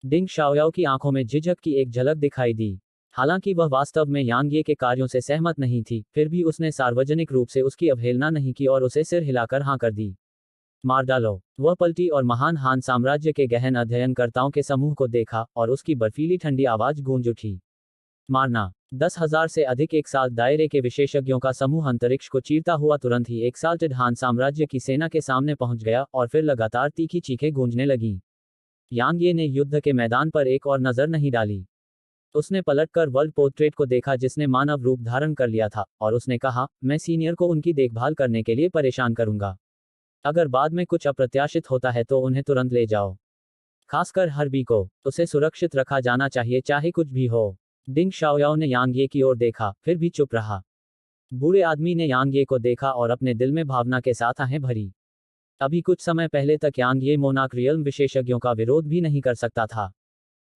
डिंग शाओयाओ की आंखों में झिझक की एक झलक दिखाई दी। हालांकि वह वास्तव में यांग ये के कार्यों से सहमत नहीं थी, फिर भी उसने सार्वजनिक रूप से उसकी अवहेलना नहीं की और उसे सिर हिलाकर हाँ कर दी। मार डालो। वह पलटी और महान हान साम्राज्य के गहन अध्ययनकर्ताओं के समूह को देखा, और उसकी बर्फीली ठंडी आवाज गूंज उठी। मारना। 10,000 से अधिक एक साल दायरे के विशेषज्ञों का समूह अंतरिक्ष को चीरता हुआ तुरंत ही एक्साल्टेड हान साम्राज्य की सेना के सामने पहुंच गया, और फिर लगातार तीखी चीखें गूंजने लगीं। यांग ये ने युद्ध के मैदान पर एक और नजर नहीं डाली। उसने पलटकर वर्ल्ड पोर्ट्रेट को देखा जिसने मानव रूप धारण कर लिया था, और उसने कहा, मैं सीनियर को उनकी देखभाल करने के लिए परेशान करूंगा। अगर बाद में कुछ अप्रत्याशित होता है तो उन्हें तुरंत ले जाओ। खासकर हर्बी को, उसे सुरक्षित रखा जाना चाहिए चाहे कुछ भी हो। डिंग शाओयाओ ने यांग ये की ओर देखा, फिर भी चुप रहा। बूढ़े आदमी ने यांग ये को देखा और अपने दिल में भावना के साथ आहें भरी। अभी कुछ समय पहले तक यांग ये मोनाक रियल्म विशेषज्ञों का विरोध भी नहीं कर सकता था।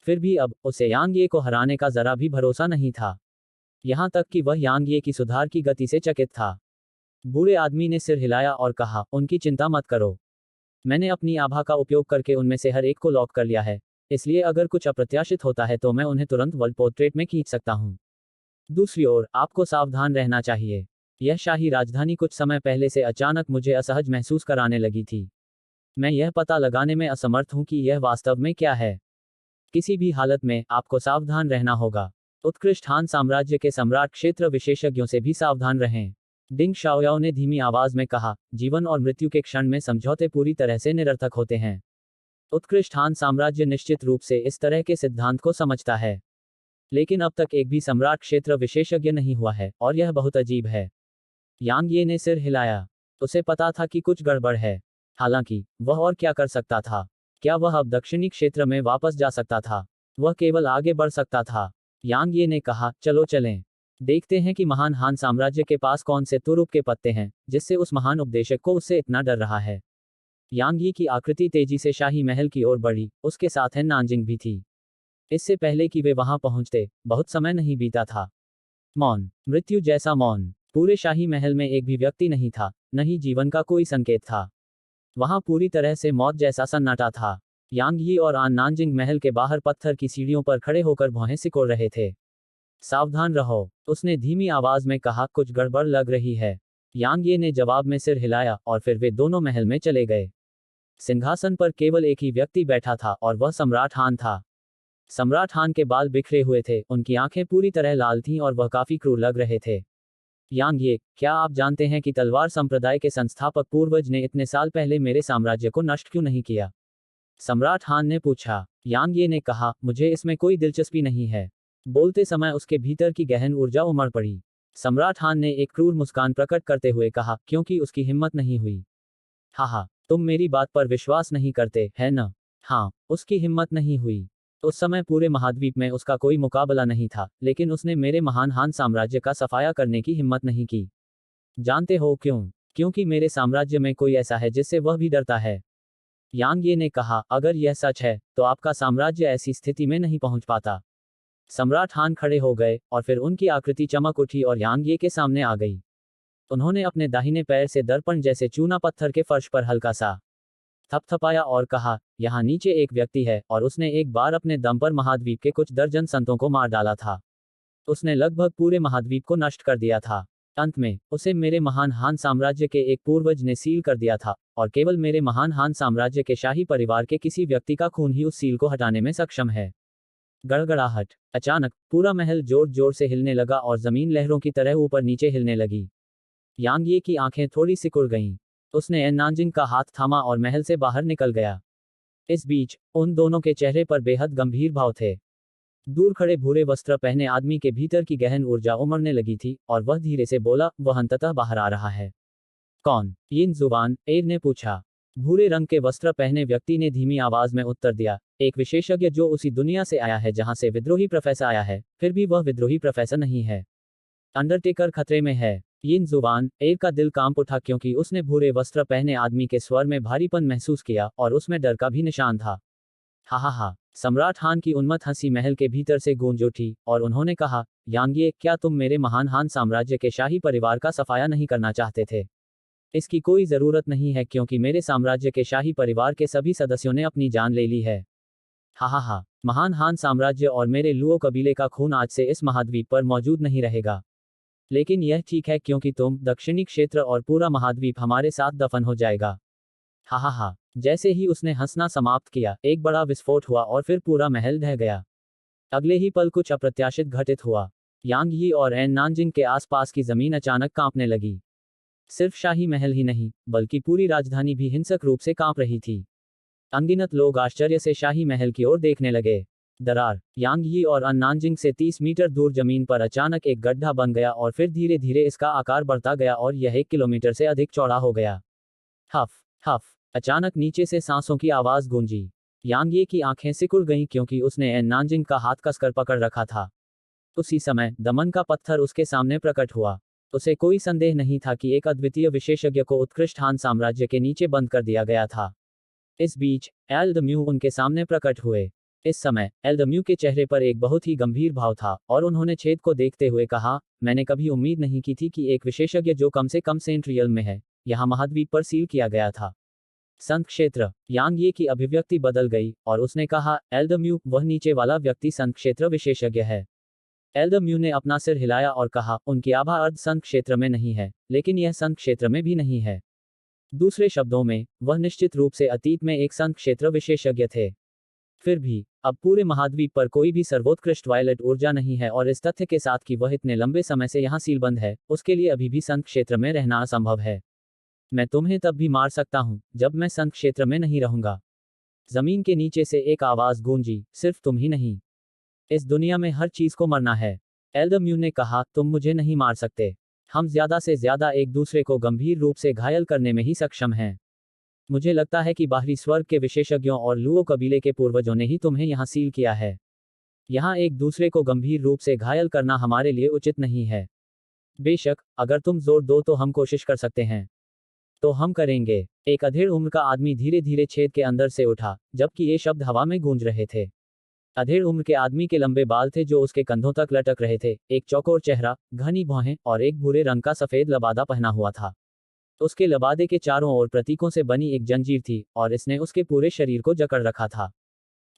फिर भी अब उसे यांग ये को हराने का जरा भी भरोसा नहीं था। यहां तक कि वह यांग ये की सुधार की गति से चकित था। बूढ़े आदमी ने सिर हिलाया और कहा, उनकी चिंता मत करो। मैंने अपनी आभा का उपयोग करके उनमें से हर एक को लॉक कर लिया है, इसलिए अगर कुछ अप्रत्याशित होता है तो मैं उन्हें तुरंत वर्ल्ड पोर्ट्रेट में खींच सकता हूं। दूसरी ओर, आपको सावधान रहना चाहिए। यह शाही राजधानी कुछ समय पहले से अचानक मुझे असहज महसूस कराने लगी थी। मैं यह पता लगाने में असमर्थ हूं कि यह वास्तव में क्या है। किसी भी हालत में आपको सावधान रहना होगा। उत्कृष्ट हान साम्राज्य के सम्राट क्षेत्र विशेषज्ञों से भी सावधान रहें। डिंग शाओयाओ ने धीमी आवाज में कहा, जीवन और मृत्यु के क्षण में समझौते पूरी तरह से निरर्थक होते हैं। उत्कृष्ट हान साम्राज्य निश्चित रूप से इस तरह के सिद्धांत को समझता है। लेकिन अब तक एक भी सम्राट क्षेत्र विशेषज्ञ नहीं हुआ है, और यह बहुत अजीब है। यांग ये ने सिर हिलाया। उसे पता था कि कुछ गड़बड़ है। हालांकि वह और क्या कर सकता था? क्या वह अब दक्षिणी क्षेत्र में वापस जा सकता था? वह केवल आगे बढ़ सकता था। यांग ये ने कहा, चलो चलें। देखते हैं कि महान हान साम्राज्य के पास कौन से तुरुप के पत्ते हैं, जिससे उस महान उपदेशक को उससे इतना डर रहा है। यांग यी की आकृति तेजी से शाही महल की ओर बढ़ी, उसके साथ है नानजिंग भी थी। इससे पहले कि वे वहां पहुंचते, बहुत समय नहीं बीता था। मौन, मृत्यु जैसा मौन। पूरे शाही महल में एक भी व्यक्ति नहीं था, न ही जीवन का कोई संकेत था। वहां पूरी तरह से मौत जैसा सन्नाटा था। यांग यी और आन नानजिंग महल के बाहर पत्थर की सीढ़ियों पर खड़े होकर भौहें सिकोड़ रहे थे। सावधान रहो, उसने धीमी आवाज में कहा, कुछ गड़बड़ लग रही है। यांग ये ने जवाब में सिर हिलाया, और फिर वे दोनों महल में चले गए। सिंहासन पर केवल एक ही व्यक्ति बैठा था, और वह सम्राट हान था। सम्राट हान के बाल बिखरे हुए थे, उनकी आंखें पूरी तरह लाल थीं और वह काफी क्रूर लग रहे थे। यांग ये, क्या आप जानते हैं कि तलवार संप्रदाय के संस्थापक पूर्वज ने इतने साल पहले मेरे साम्राज्य को नष्ट क्यों नहीं किया? सम्राट हान ने पूछा। यांग ये ने कहा, मुझे इसमें कोई दिलचस्पी नहीं है। बोलते समय उसके भीतर की गहन ऊर्जा उमड़ पड़ी। सम्राट हान ने एक क्रूर मुस्कान प्रकट करते हुए कहा, क्योंकि उसकी हिम्मत नहीं हुई। हाहा, तुम मेरी बात पर विश्वास नहीं करते, है न? हाँ, उसकी हिम्मत नहीं हुई। उस समय पूरे महाद्वीप में उसका कोई मुकाबला नहीं था, लेकिन उसने मेरे महान हान साम्राज्य का सफाया करने की हिम्मत नहीं की। जानते हो क्यों? क्योंकि मेरे साम्राज्य में कोई ऐसा है जिससे वह भी डरता है। यांग ये ने कहा, अगर यह सच है, तो आपका साम्राज्य ऐसी स्थिति में नहीं पहुंच पाता। सम्राट हान खड़े हो गए, और फिर उनकी आकृति चमक उठी और यांग ये के सामने आ गई। उन्होंने अपने दाहिने पैर से दर्पण जैसे चूना पत्थर के फर्श पर हल्का सा थपथपाया और कहा, यहाँ नीचे एक व्यक्ति है, और उसने एक बार अपने दम पर महाद्वीप के कुछ दर्जन संतों को मार डाला था। उसने लगभग पूरे महाद्वीप को नष्ट कर दिया था। अंत में उसे मेरे महान हान साम्राज्य के एक पूर्वज ने सील कर दिया था, और केवल मेरे महान हान साम्राज्य के शाही परिवार के किसी व्यक्ति का खून ही उस सील को हटाने में सक्षम है। गड़गड़ाहट। अचानक पूरा महल जोर जोर से हिलने लगा और जमीन लहरों की तरह ऊपर नीचे हिलने लगी। यांग ये की आंखें थोड़ी सिकुड़ गईं। उसने एन नानजिंग का हाथ थामा और महल से बाहर निकल गया। इस बीच उन दोनों के चेहरे पर बेहद गंभीर भाव थे। दूर खड़े भूरे वस्त्र पहने आदमी के भीतर की गहन ऊर्जा उमड़ने लगी थी, और वह धीरे से बोला, वह अंततः बाहर आ रहा है। कौन? यिन जुबान एर ने पूछा। भूरे रंग के वस्त्र पहने व्यक्ति ने धीमी आवाज में उत्तर दिया, एक विशेषज्ञ जो उसी दुनिया से आया है जहां से विद्रोही प्रोफेसर आया है, फिर भी वह विद्रोही प्रोफेसर नहीं है। अंडरटेकर खतरे में है। यिन जुबान एर का दिल कांप उठा, क्योंकि उसने भूरे वस्त्र पहने आदमी के स्वर में भारीपन महसूस किया, और उसमें डर का भी निशान था। हा हा हा। सम्राट हान की उन्मत्त हंसी महल के भीतर से गूंज उठी, और उन्होंने कहा, यांगे, क्या तुम मेरे महान हान साम्राज्य के शाही परिवार का सफाया नहीं करना चाहते थे? इसकी कोई जरूरत नहीं है, क्योंकि मेरे साम्राज्य के शाही परिवार के सभी सदस्यों ने अपनी जान ले ली है। हा हा हा। महान हान साम्राज्य और मेरे लुओ कबीले का खून आज से इस महाद्वीप पर मौजूद नहीं रहेगा। लेकिन यह ठीक है, क्योंकि तुम, दक्षिणी क्षेत्र और पूरा महाद्वीप हमारे साथ दफन हो जाएगा। हा हा हा। जैसे ही उसने हंसना समाप्त किया, एक बड़ा विस्फोट हुआ और फिर पूरा महल ढह गया। अगले ही पल कुछ अप्रत्याशित घटित हुआ। यांग यी और एन नानजिंग के आसपास की जमीन अचानक कांपने लगी। सिर्फ शाही महल ही नहीं, बल्कि पूरी राजधानी भी हिंसक रूप से कांप रही थी। अनगिनत लोग आश्चर्य से शाही महल की ओर देखने लगे। दरार। यांग यी और अन नानजिंग से 30 मीटर दूर जमीन पर अचानक एक गड्ढा बन गया, और फिर धीरे धीरे इसका आकार बढ़ता गया और यह 1 किलोमीटर से अधिक चौड़ा हो गया। हफ हफ। अचानक नीचे से सांसों की आवाज गूंजी। यांग ये की आंखें सिकुड़ गईं, क्योंकि उसने एन नानजिंग का हाथ कसकर पकड़ रखा था। उसी समय दमन का पत्थर उसके सामने प्रकट हुआ। उसे कोई संदेह नहीं था कि एक अद्वितीय विशेषज्ञ को उत्कृष्ट हान साम्राज्य के नीचे बंद कर दिया गया था। इस बीच एल द म्यू उनके सामने प्रकट हुए। इस समय एल द म्यू के चेहरे पर एक बहुत ही गंभीर भाव था, और उन्होंने छेद को देखते हुए कहा, मैंने कभी उम्मीद नहीं की थी कि एक विशेषज्ञ जो कम से कम सेंट रियल में है, यहाँ महाद्वीप पर सील किया गया था। संत क्षेत्र। यांग ये की अभिव्यक्ति बदल गई, और उसने कहा, एल द म्यू, वह नीचे वाला व्यक्ति संत क्षेत्र विशेषज्ञ है। एल द म्यू ने अपना सिर हिलाया और कहा, उनकी आभा अर्ध संत क्षेत्र में नहीं है, लेकिन यह संत क्षेत्र में भी नहीं है। दूसरे शब्दों में, वह निश्चित रूप से अतीत में एक संत क्षेत्र विशेषज्ञ थे। फिर भी अब पूरे महाद्वीप पर कोई भी सर्वोत्कृष्ट वायलेट ऊर्जा नहीं है, और इस तथ्य के साथ कि वह इतने लंबे समय से यहाँ सीलबंद है, उसके लिए अभी भी संत क्षेत्र में रहना असंभव है। मैं तुम्हें तब भी मार सकता हूँ, जब मैं संत क्षेत्र में नहीं रहूंगा। जमीन के नीचे से एक आवाज गूंजी, सिर्फ तुम ही नहीं। इस दुनिया में हर चीज को मरना है। एल्दम्यू ने कहा, तुम मुझे नहीं मार सकते। हम ज्यादा से ज्यादा एक दूसरे को गंभीर रूप से घायल करने में ही सक्षम हैं। मुझे लगता है कि बाहरी स्वर्ग के विशेषज्ञों और लुओ कबीले के पूर्वजों ने ही तुम्हें यहाँ सील किया है। यहाँ एक दूसरे को गंभीर रूप से घायल करना हमारे लिए उचित नहीं है। बेशक, अगर तुम जोर दो तो हम कोशिश कर सकते हैं। तो हम करेंगे। एक अधेड़ उम्र का आदमी धीरे धीरे छेद के अंदर से उठा, जबकि ये शब्द हवा में गूंज रहे थे। अधेड़ उम्र के आदमी के लंबे बाल थे जो उसके कंधों तक लटक रहे थे, एक चौकोर चेहरा, घनी भौहें और एक भूरे रंग का सफेद लबादा पहना हुआ था। उसके लबादे के चारों ओर प्रतीकों से बनी एक जंजीर थी और इसने उसके पूरे शरीर को जकड़ रखा था।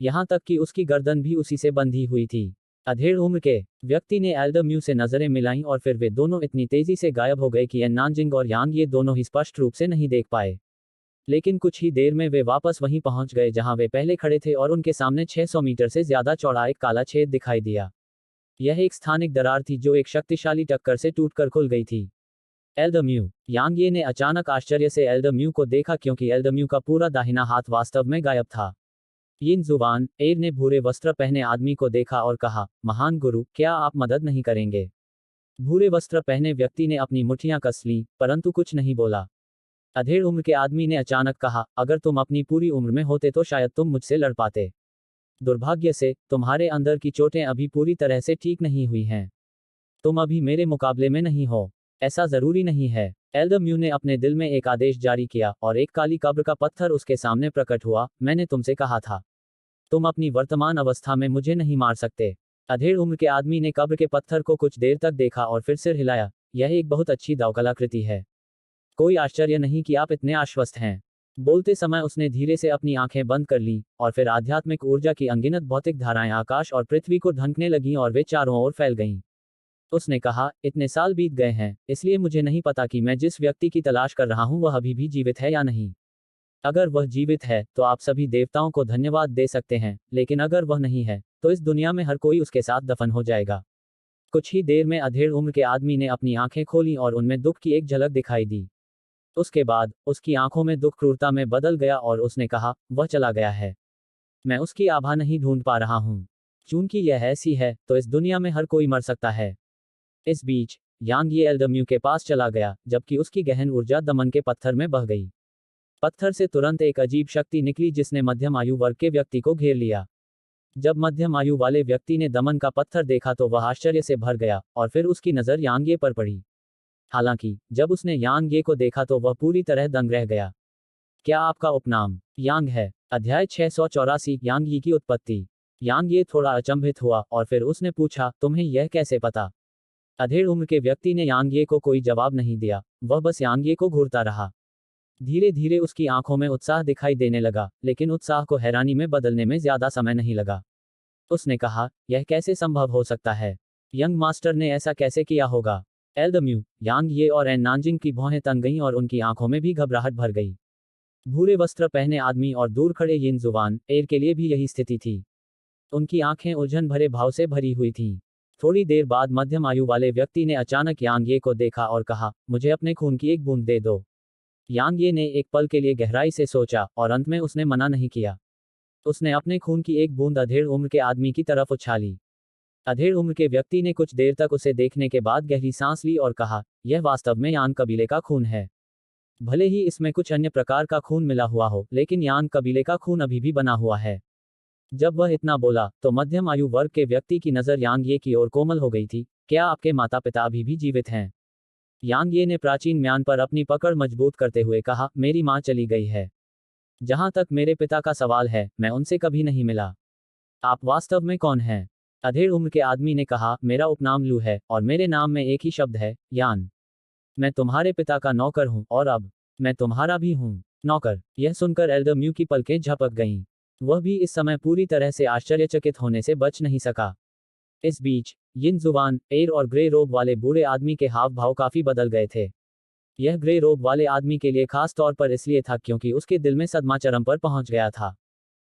यहाँ तक कि उसकी गर्दन भी उसी से बंधी हुई थी। अधेड़ उम्र के व्यक्ति ने एल्दम्यू से नजरें मिलाईं और फिर वे दोनों इतनी तेजी से गायब हो गए कि एन्नांजिंग और यांग ये दोनों ही स्पष्ट रूप से नहीं देख पाए। लेकिन कुछ ही देर में वे वापस वहीं पहुंच गए जहां वे पहले खड़े थे और उनके सामने 600 मीटर से ज्यादा चौड़ा एक काला छेद दिखाई दिया। यह एक स्थानिक दरार थी जो एक शक्तिशाली टक्कर से टूटकर खुल गई थी। एल्दम्यू, यांग ये ने अचानक आश्चर्य से एल्दम्यू को देखा क्योंकि एल्दम्यू का पूरा दाहिना हाथ वास्तव में गायब था। यिन जुवान एर ने भूरे वस्त्र पहने आदमी को देखा और कहा, महान गुरु, क्या आप मदद नहीं करेंगे? भूरे वस्त्र पहने व्यक्ति ने अपनी मुट्ठियां कस लीं, परंतु कुछ नहीं बोला। अधेड़ उम्र के आदमी ने अचानक कहा, अगर तुम अपनी पूरी उम्र में होते तो शायद तुम मुझसे लड़ पाते। दुर्भाग्य से, तुम्हारे अंदर की चोटें अभी पूरी तरह से ठीक नहीं हुई हैं। तुम अभी मेरे मुकाबले में नहीं हो। ऐसा जरूरी नहीं है। एल्दम्यू ने अपने दिल में एक आदेश जारी किया और एक काली कब्र का पत्थर उसके सामने प्रकट हुआ। मैंने तुमसे कहा था, तुम अपनी वर्तमान अवस्था में मुझे नहीं मार सकते। अधेड़ उम्र के आदमी ने कब्र के पत्थर को कुछ देर तक देखा और फिर सिर हिलाया। यह एक बहुत अच्छी दावकलाकृति है। कोई आश्चर्य नहीं कि आप इतने आश्वस्त हैं। बोलते समय उसने धीरे से अपनी आंखें बंद कर लीं और फिर आध्यात्मिक ऊर्जा की अनगिनत भौतिक धाराएं आकाश और पृथ्वी को ढंकने लगीं और वे चारों ओर फैल गईं। उसने कहा, इतने साल बीत गए हैं, इसलिए मुझे नहीं पता कि मैं जिस व्यक्ति की तलाश कर रहा हूं वह अभी भी जीवित है या नहीं। अगर वह जीवित है तो आप सभी देवताओं को धन्यवाद दे सकते हैं, लेकिन अगर वह नहीं है तो इस दुनिया में हर कोई उसके साथ दफन हो जाएगा। कुछ ही देर में अधेड़ उम्र के आदमी ने अपनी आंखें खोलीं और उनमें दुख की एक झलक दिखाई दी। उसके बाद उसकी आंखों में दुख क्रूरता में बदल गया और उसने कहा, वह चला गया है। मैं उसकी आभा नहीं ढूंढ पा रहा हूं। चूंकि यह ऐसी है तो इस दुनिया में हर कोई मर सकता है। इस बीच यांग ये एल्दम्यू के पास चला गया, जबकि उसकी गहन ऊर्जा दमन के पत्थर में बह गई। पत्थर से तुरंत एक अजीब शक्ति निकली जिसने मध्यम आयु वर्ग के व्यक्ति को घेर लिया। जब मध्यम आयु वाले व्यक्ति ने दमन का पत्थर देखा तो वह आश्चर्य से भर गया और फिर उसकी नजर यांगे पर पड़ी। हालांकि जब उसने यांगे को देखा तो वह पूरी तरह दंग रह गया। क्या आपका उपनाम यांग है? अध्याय 684 यांग की उत्पत्ति। यांगे थोड़ा अचंभित हुआ और फिर उसने पूछा, तुम्हें यह कैसे पता? अधेड़ उम्र के व्यक्ति ने यांगे को कोई जवाब नहीं दिया। वह बस यांगे को घूरता रहा। धीरे धीरे उसकी आंखों में उत्साह दिखाई देने लगा, लेकिन उत्साह को हैरानी में बदलने में ज्यादा समय नहीं लगा। उसने कहा, यह कैसे संभव हो सकता है? यंग मास्टर ने ऐसा कैसे किया होगा? एल्दम्यू, यांग ये और एन्नांजिंग की भौहें तन गईं और उनकी आंखों में भी घबराहट भर गई। भूरे वस्त्र पहने आदमी और दूर खड़े यिन जुवान एर के लिए भी यही स्थिति थी। उनकी आंखें उलझन भरे भाव से भरी हुई थीं। थोड़ी देर बाद मध्यम आयु वाले व्यक्ति ने अचानक यांगे को देखा और कहा, मुझे अपने खून की एक बूंद दे दो। यांगे ने एक पल के लिए गहराई से सोचा और अंत में उसने मना नहीं किया। उसने अपने खून की एक बूंद अधेड़ उम्र के आदमी की तरफ उछाली। अधेड़ उम्र के व्यक्ति ने कुछ देर तक उसे देखने के बाद गहरी सांस ली और कहा, यह वास्तव में यांग कबीले का खून है। भले ही इसमें कुछ अन्य प्रकार का खून मिला हुआ हो, लेकिन यांग कबीले का खून अभी भी बना हुआ है। जब वह इतना बोला तो मध्यम आयु वर्ग के व्यक्ति की नजर यांगे की ओर कोमल हो गई थी। क्या आपके माता पिता अभी भी जीवित हैं? यांगे ने प्राचीन म्यान पर अपनी पकड़ मजबूत करते हुए कहा, मेरी मां चली गई है। जहां तक मेरे पिता का सवाल है, मैं उनसे कभी नहीं मिला। आप वास्तव में कौन हैं? अधेड़ उम्र के आदमी ने कहा, मेरा उपनाम लू है और मेरे नाम में एक ही शब्द है, यान। मैं तुम्हारे पिता का नौकर हूं और अब मैं तुम्हारा भी हूं। नौकर? यह सुनकर एल्दम्यू की पलकें झपक गईं। वह भी इस समय पूरी तरह से आश्चर्यचकित होने से बच नहीं सका। इस बीच यिन जुवान एर और ग्रे रोब वाले बूढ़े आदमी के हाव भाव काफी बदल गए थे। यह ग्रे रोब वाले आदमी के लिए खास तौर पर इसलिए था क्योंकि उसके दिल में सदमा चरम पर पहुंच गया था।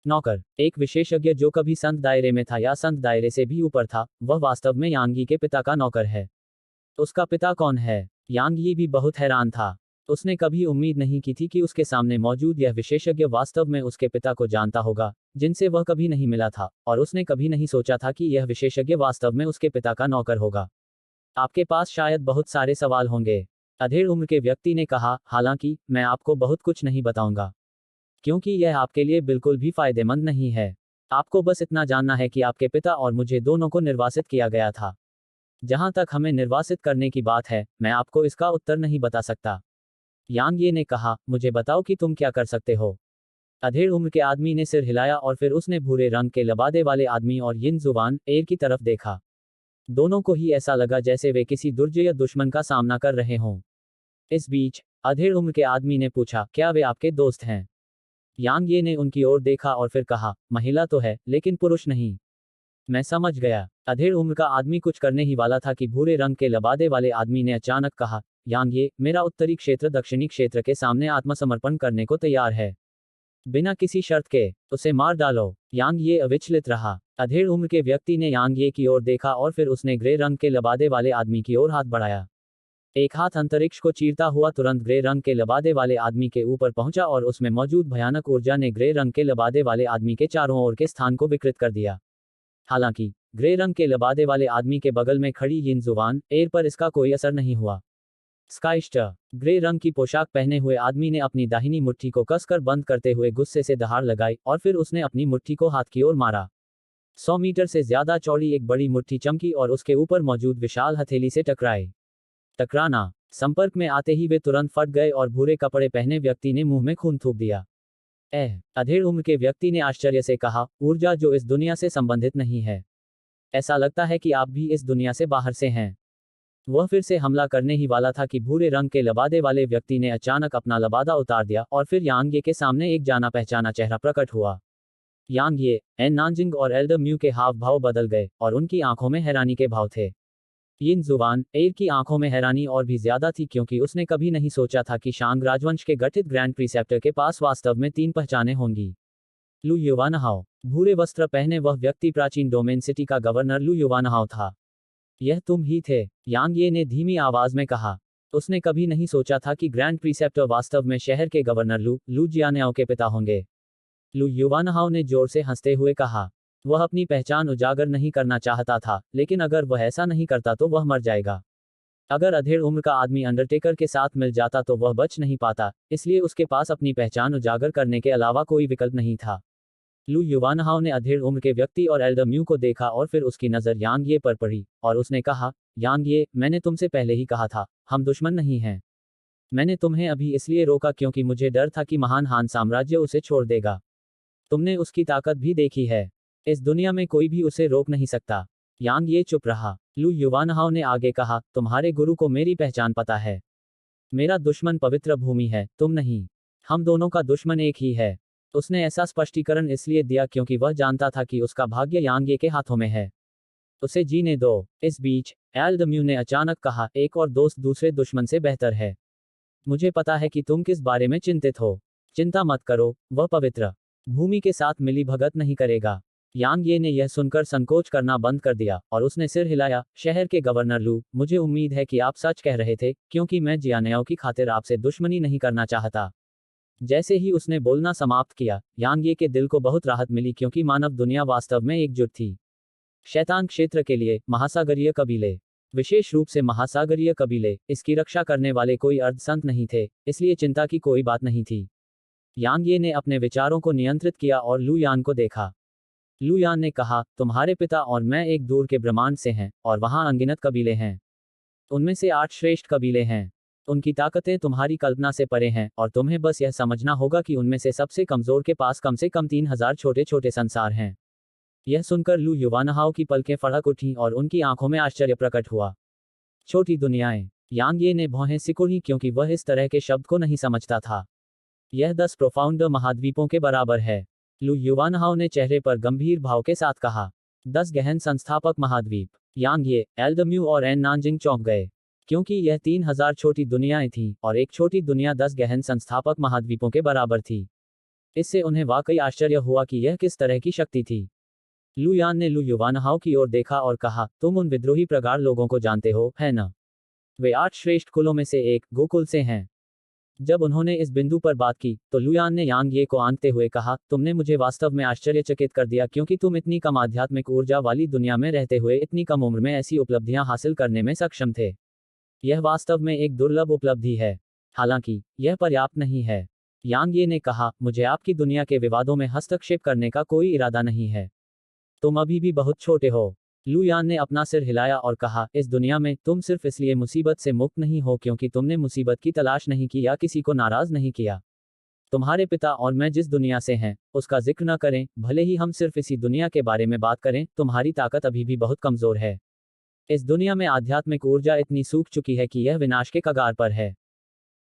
नौकर, एक विशेषज्ञ जो कभी संत दायरे में था या संत दायरे से भी ऊपर था, वह वास्तव में यांगी के पिता का नौकर है। उसका पिता कौन है? यांगी भी बहुत हैरान था। उसने कभी उम्मीद नहीं की थी कि उसके सामने मौजूद यह विशेषज्ञ वास्तव में उसके पिता को जानता होगा, जिनसे वह कभी नहीं मिला था, और उसने कभी नहीं सोचा था कि यह विशेषज्ञ वास्तव में उसके पिता का नौकर होगा। आपके पास शायद बहुत सारे सवाल होंगे, अधेड़ उम्र के व्यक्ति ने कहा, हालांकि मैं आपको बहुत कुछ नहीं बताऊंगा, क्योंकि यह आपके लिए बिल्कुल भी फायदेमंद नहीं है। आपको बस इतना जानना है कि आपके पिता और मुझे दोनों को निर्वासित किया गया था। जहां तक हमें निर्वासित करने की बात है, मैं आपको इसका उत्तर नहीं बता सकता। यांग ये ने कहा, मुझे बताओ कि तुम क्या कर सकते हो। अधेड़ उम्र के आदमी ने सिर हिलाया और फिर उसने भूरे रंग के लबादे वाले आदमी और यिन जुवान एर की तरफ देखा। दोनों को ही ऐसा लगा जैसे वे किसी दुर्जय दुश्मन का सामना कर रहे हों। इस बीच अधेड़ उम्र के आदमी ने पूछा, क्या वे आपके दोस्त हैं? यांग ये ने उनकी ओर देखा और फिर कहा, महिला तो है, लेकिन पुरुष नहीं। मैं समझ गया। अधेड़ उम्र का आदमी कुछ करने ही वाला था कि भूरे रंग के लबादे वाले आदमी ने अचानक कहा, यांग ये, मेरा उत्तरी क्षेत्र दक्षिणी क्षेत्र के सामने आत्मसमर्पण करने को तैयार है। बिना किसी शर्त के, उसे मार डालो। यांग ये अविचलित रहा। अधेड़ उम्र के व्यक्ति ने यांग ये की ओर देखा और फिर उसने ग्रे रंग के लबादे वाले आदमी की ओर हाथ बढ़ाया। एक हाथ अंतरिक्ष को चीरता हुआ तुरंत ग्रे रंग के लबादे वाले आदमी के ऊपर पहुंचा और उसमें मौजूद भयानक ऊर्जा ने ग्रे रंग के लबादे वाले आदमी के चारों ओर के स्थान को विकृत कर दिया। हालांकि ग्रे रंग के लबादे वाले आदमी के बगल में खड़ी यिन जुवान एर पर इसका कोई असर नहीं हुआ। स्काइस्टर ग्रे रंग की पोशाक पहने हुए आदमी ने अपनी दाहिनी मुट्ठी को कसकर बंद करते हुए गुस्से से दहाड़ लगाई और फिर उसने अपनी मुट्ठी को हाथ की ओर मारा। 100 मीटर से ज्यादा चौड़ी एक बड़ी मुट्ठी चमकी और उसके ऊपर मौजूद विशाल हथेली से टकराए। टकराना, संपर्क में आते ही वे तुरंत फट गए और भूरे कपड़े पहने व्यक्ति ने मुंह में खून थूक दिया। अधेड़ उम्र के व्यक्ति ने आश्चर्य से कहा, ऊर्जा जो इस दुनिया से संबंधित नहीं है। ऐसा लगता है कि आप भी इस दुनिया से बाहर से हैं। वह फिर से हमला करने ही वाला था कि भूरे रंग के लबादे वाले व्यक्ति ने अचानक अपना लबादा उतार दिया और फिर यांग ये के सामने एक जाना पहचाना चेहरा प्रकट हुआ। यांग ये, एन नानजिंग और एल्डर म्यू के हाव भाव बदल गए और उनकी आंखों में हैरानी के भाव थे। यिन जुवान एर की आंखों में हैरानी और भी ज्यादा थी क्योंकि उसने कभी नहीं सोचा था कि शांग राजवंश के गठित ग्रैंड प्रीसेप्टर के पास वास्तव में 3 पहचानें होंगी। लू युवानहाओ, भूरे वस्त्र पहने वह व्यक्ति प्राचीन डोमेन सिटी का गवर्नर लू युवानहाओ था। यह तुम ही थे, यांग ये ने धीमी आवाज में कहा। उसने कभी नहीं सोचा था कि ग्रैंड प्रीसेप्टर वास्तव में शहर के गवर्नर लू जियानेओ के पिता होंगे। लू युवानहाओ ने जोर से हंसते हुए कहा। वह अपनी पहचान उजागर नहीं करना चाहता था, लेकिन अगर वह ऐसा नहीं करता तो वह मर जाएगा। अगर अधेड़ उम्र का आदमी अंडरटेकर के साथ मिल जाता तो वह बच नहीं पाता, इसलिए उसके पास अपनी पहचान उजागर करने के अलावा कोई विकल्प नहीं था। लू युवानहाओ ने अधेड़ उम्र के व्यक्ति और एल्डर म्यू को देखा और फिर उसकी नज़र यांग ये पर पड़ी, और उसने कहा, यांग ये, मैंने तुमसे पहले ही कहा था, हम दुश्मन नहीं हैं। मैंने तुम्हें अभी इसलिए रोका क्योंकि मुझे डर था कि महान हान साम्राज्य उसे छोड़ देगा। तुमने उसकी ताकत भी देखी है। इस दुनिया में कोई भी उसे रोक नहीं सकता। यांग ये चुप रहा। लू युवानहाओ ने आगे कहा, तुम्हारे गुरु को मेरी पहचान पता है। मेरा दुश्मन पवित्र भूमि है, तुम नहीं। हम दोनों का दुश्मन एक ही है। उसने ऐसा स्पष्टीकरण इसलिए दिया क्योंकि वह जानता था कि उसका भाग्य यांग ये के हाथों में है। उसे जीने दो। इस बीच एल्डर म्यू ने अचानक कहा, एक और दोस्त दूसरे दुश्मन से बेहतर है। मुझे पता है कि तुम किस बारे में चिंतित हो। चिंता मत करो, वह पवित्र भूमि के साथ मिली भगत नहीं करेगा। यांग ये ने यह सुनकर संकोच करना बंद कर दिया और उसने सिर हिलाया। शहर के गवर्नर लू, मुझे उम्मीद है कि आप सच कह रहे थे, क्योंकि मैं जियानेओ की खातिर आपसे दुश्मनी नहीं करना चाहता। जैसे ही उसने बोलना समाप्त किया, यांग ये के दिल को बहुत राहत मिली क्योंकि मानव दुनिया वास्तव में एकजुट थी। शैतान क्षेत्र के लिए महासागरीय कबीले, विशेष रूप से महासागरीय कबीले, इसकी रक्षा करने वाले कोई अर्धसंत नहीं थे, इसलिए चिंता की कोई बात नहीं थी। यांग ये ने अपने विचारों को नियंत्रित किया और लू यान को देखा। लू यान ने कहा, तुम्हारे पिता और मैं एक दूर के ब्रह्मांड से हैं, और वहां अनगिनत कबीले हैं। उनमें से 8 श्रेष्ठ कबीले हैं। उनकी ताकतें तुम्हारी कल्पना से परे हैं, और तुम्हें बस यह समझना होगा कि उनमें से सबसे कमजोर के पास कम से कम 3000 छोटे छोटे संसार हैं। यह सुनकर लू युवानहाओ की पलकें फड़क उठीं और उनकी आंखों में आश्चर्य प्रकट हुआ। छोटी दुनियाएं। यांग ये ने भौहें सिकुड़ी क्योंकि वह इस तरह के शब्द को नहीं समझता था। यह 10 प्रोफाउंड महाद्वीपों के बराबर है। लू युवानहाओ ने चेहरे पर गंभीर भाव के साथ कहा। 10 गहन संस्थापक महाद्वीप। यांग ये, एल्डर म्यू और एन नानजिंग चौंक गए, क्योंकि यह 3000 छोटी दुनियाएं थीं, और एक छोटी दुनिया 10 गहन संस्थापक महाद्वीपों के बराबर थी। इससे उन्हें वाकई आश्चर्य हुआ कि यह किस तरह की शक्ति थी। लू यान ने लू युवानहाओ की ओर देखा और कहा, तुम उन विद्रोही प्रगाढ़ लोगों को जानते हो, है न? वे 8 श्रेष्ठ कुलों में से एक, गोकुल से हैं। जब उन्होंने इस बिंदु पर बात की तो लुयान ने यांग ये को आंकते हुए कहा, तुमने मुझे वास्तव में आश्चर्यचकित कर दिया क्योंकि तुम इतनी कम आध्यात्मिक ऊर्जा वाली दुनिया में रहते हुए इतनी कम उम्र में ऐसी उपलब्धियां हासिल करने में सक्षम थे। यह वास्तव में एक दुर्लभ उपलब्धि है। हालांकि यह पर्याप्त नहीं है। यांग ये ने कहा, मुझे आपकी दुनिया के विवादों में हस्तक्षेप करने का कोई इरादा नहीं है। तुम अभी भी बहुत छोटे हो। लू यान ने अपना सिर हिलाया और कहा, इस दुनिया में तुम सिर्फ इसलिए मुसीबत से मुक्त नहीं हो क्योंकि तुमने मुसीबत की तलाश नहीं की या किसी को नाराज नहीं किया। तुम्हारे पिता और मैं जिस दुनिया से हैं, उसका जिक्र न करें, भले ही हम सिर्फ इसी दुनिया के बारे में बात करें, तुम्हारी ताकत अभी भी बहुत कमजोर है। इस दुनिया में आध्यात्मिक ऊर्जा इतनी सूख चुकी है कि यह विनाश के कगार पर है।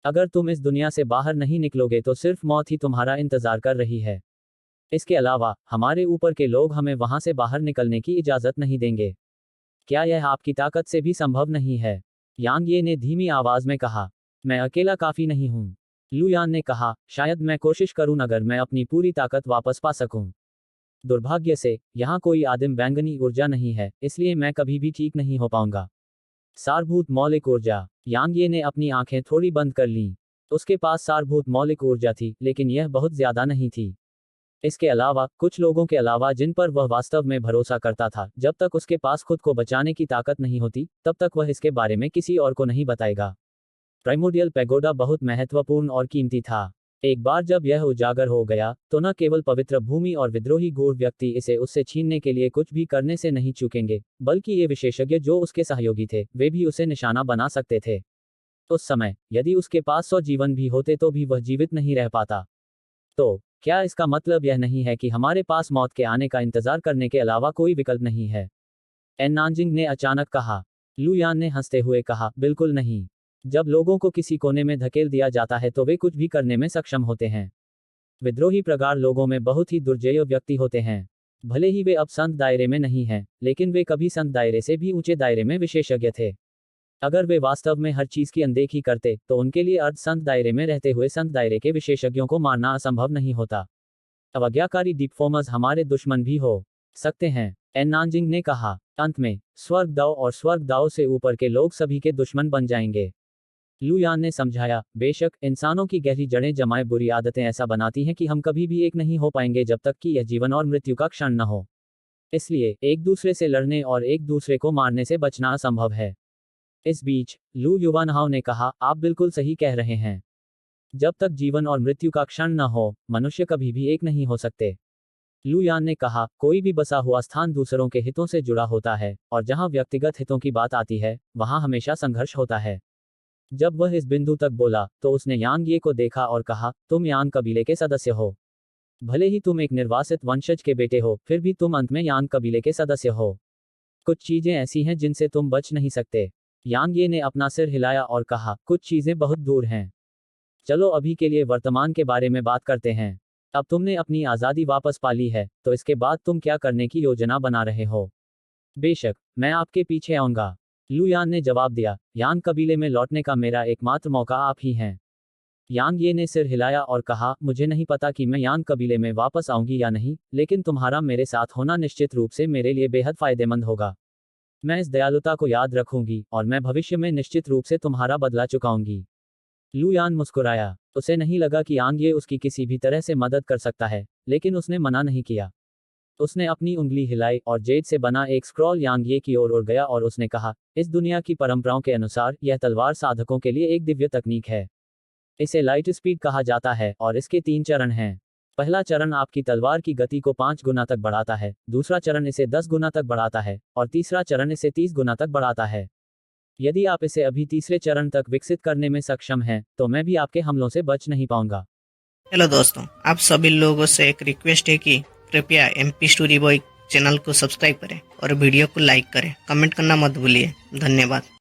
अगर तुम इस दुनिया से बाहर नहीं निकलोगे तो सिर्फ मौत ही तुम्हारा इंतजार कर रही है। इसके अलावा हमारे ऊपर के लोग हमें वहां से बाहर निकलने की इजाजत नहीं देंगे। क्या यह आपकी ताकत से भी संभव नहीं है? यांग ये ने धीमी आवाज में कहा, मैं अकेला काफी नहीं हूं। लू यान ने कहा, शायद मैं कोशिश करूं अगर मैं अपनी पूरी ताकत वापस पा सकूं। दुर्भाग्य से यहाँ कोई आदिम बैंगनी ऊर्जा नहीं है, इसलिए मैं कभी भी ठीक नहीं हो पाऊंगा। सारभूत मौलिक ऊर्जा। यांग ये ने अपनी आंखें थोड़ी बंद कर लीं। उसके पास सारभूत मौलिक ऊर्जा थी, लेकिन यह बहुत ज्यादा नहीं थी। इसके अलावा कुछ लोगों के अलावा जिन पर वह वास्तव में भरोसा करता था, जब तक उसके पास खुद को बचाने की ताकत नहीं होती, तब तक वह इसके बारे में किसी और को नहीं बताएगा। प्राइमोडियल पैगोडा बहुत महत्वपूर्ण और कीमती था। एक बार जब यह उजागर हो गया, तो न केवल पवित्र भूमि और विद्रोही गूढ़ व्यक्ति इसे उससे छीनने के लिए कुछ भी करने से नहीं चूकेंगे, बल्कि ये विशेषज्ञ जो उसके सहयोगी थे, वे भी उसे निशाना बना सकते थे। उस समय यदि उसके पास 100 जीवन भी होते तो भी वह जीवित नहीं रह पाता। तो क्या इसका मतलब यह नहीं है कि हमारे पास मौत के आने का इंतजार करने के अलावा कोई विकल्प नहीं है? एन नानजिंग ने अचानक कहा। लू यान ने हंसते हुए कहा, बिल्कुल नहीं। जब लोगों को किसी कोने में धकेल दिया जाता है तो वे कुछ भी करने में सक्षम होते हैं। विद्रोही प्रगाढ़ लोगों में बहुत ही दुर्जय व्यक्ति होते हैं। भले ही वे अब संत दायरे में नहीं हैं, लेकिन वे कभी संत दायरे से भी ऊंचे दायरे में विशेषज्ञ थे। अगर वे वास्तव में हर चीज की अनदेखी करते तो उनके लिए अर्ध संत दायरे में रहते हुए संत दायरे के विशेषज्ञों को मारना असंभव नहीं होता। अवज्ञाकारी डीपफॉर्मर्स हमारे दुश्मन भी हो सकते हैं, एन नानजिंग ने कहा। अंत में स्वर्ग दाओ और स्वर्ग दाओ से ऊपर के लोग सभी के दुश्मन बन जाएंगे। लू यान ने समझाया, बेशक इंसानों की गहरी जड़ें जमाए बुरी आदतें ऐसा बनाती हैं कि हम कभी भी एक नहीं हो पाएंगे जब तक कि यह जीवन और मृत्यु का क्षण न हो। इसलिए एक दूसरे से लड़ने और एक दूसरे को मारने से बचना असंभव है। इस बीच लू युवानहाओ ने कहा, आप बिल्कुल सही कह रहे हैं। जब तक जीवन और मृत्यु का क्षण न हो, मनुष्य कभी भी एक नहीं हो सकते। लू यान ने कहा, कोई भी बसा हुआ स्थान दूसरों के हितों से जुड़ा होता है, और जहां व्यक्तिगत हितों की बात आती है, वहां हमेशा संघर्ष होता है। जब वह इस बिंदु तक बोला, तो उसने यांग ये को देखा और कहा, तुम यांग कबीले के सदस्य हो। भले ही तुम एक निर्वासित वंशज के बेटे हो, फिर भी तुम अंत में यांग कबीले के सदस्य हो। कुछ चीजें ऐसी हैं जिनसे तुम बच नहीं सकते। यांग ये ने अपना सिर हिलाया और कहा, कुछ चीजें बहुत दूर हैं। चलो अभी के लिए वर्तमान के बारे में बात करते हैं। अब तुमने अपनी आज़ादी वापस पा ली है, तो इसके बाद तुम क्या करने की योजना बना रहे हो? बेशक, मैं आपके पीछे आऊंगा। लू यान ने जवाब दिया, यांग कबीले में लौटने का मेरा एकमात्र मौका आप ही हैं। यांग ये ने सिर हिलाया और कहा, मुझे नहीं पता कि मैं यांग कबीले में वापस आऊंगी या नहीं, लेकिन तुम्हारा मेरे साथ होना निश्चित रूप से मेरे लिए बेहद फायदेमंद होगा। मैं इस दयालुता को याद रखूंगी, और मैं भविष्य में निश्चित रूप से तुम्हारा बदला चुकाऊंगी। लू यान मुस्कुराया। उसे नहीं लगा कि यांग ये उसकी किसी भी तरह से मदद कर सकता है, लेकिन उसने मना नहीं किया। उसने अपनी उंगली हिलाई और जेड से बना एक स्क्रॉल यांग ये की ओर उड़ गया और उसने कहा, इस दुनिया की परंपराओं के अनुसार यह तलवार साधकों के लिए एक दिव्य तकनीक है। इसे लाइट स्पीड कहा जाता है और इसके 3 चरण हैं। पहला चरण आपकी तलवार की गति को 5 गुना तक बढ़ाता है, दूसरा चरण इसे 10 गुना तक बढ़ाता है, और तीसरा चरण इसे 30 गुना तक बढ़ाता है। यदि आप इसे अभी तीसरे चरण तक विकसित करने में सक्षम हैं, तो मैं भी आपके हमलों से बच नहीं पाऊंगा। हेलो दोस्तों, आप सभी लोगों से एक रिक्वेस्ट है कि कृपया एमपी स्टोरी बॉय चैनल को सब्सक्राइब करें और वीडियो को लाइक करें। कमेंट करना मत भूलिए। धन्यवाद।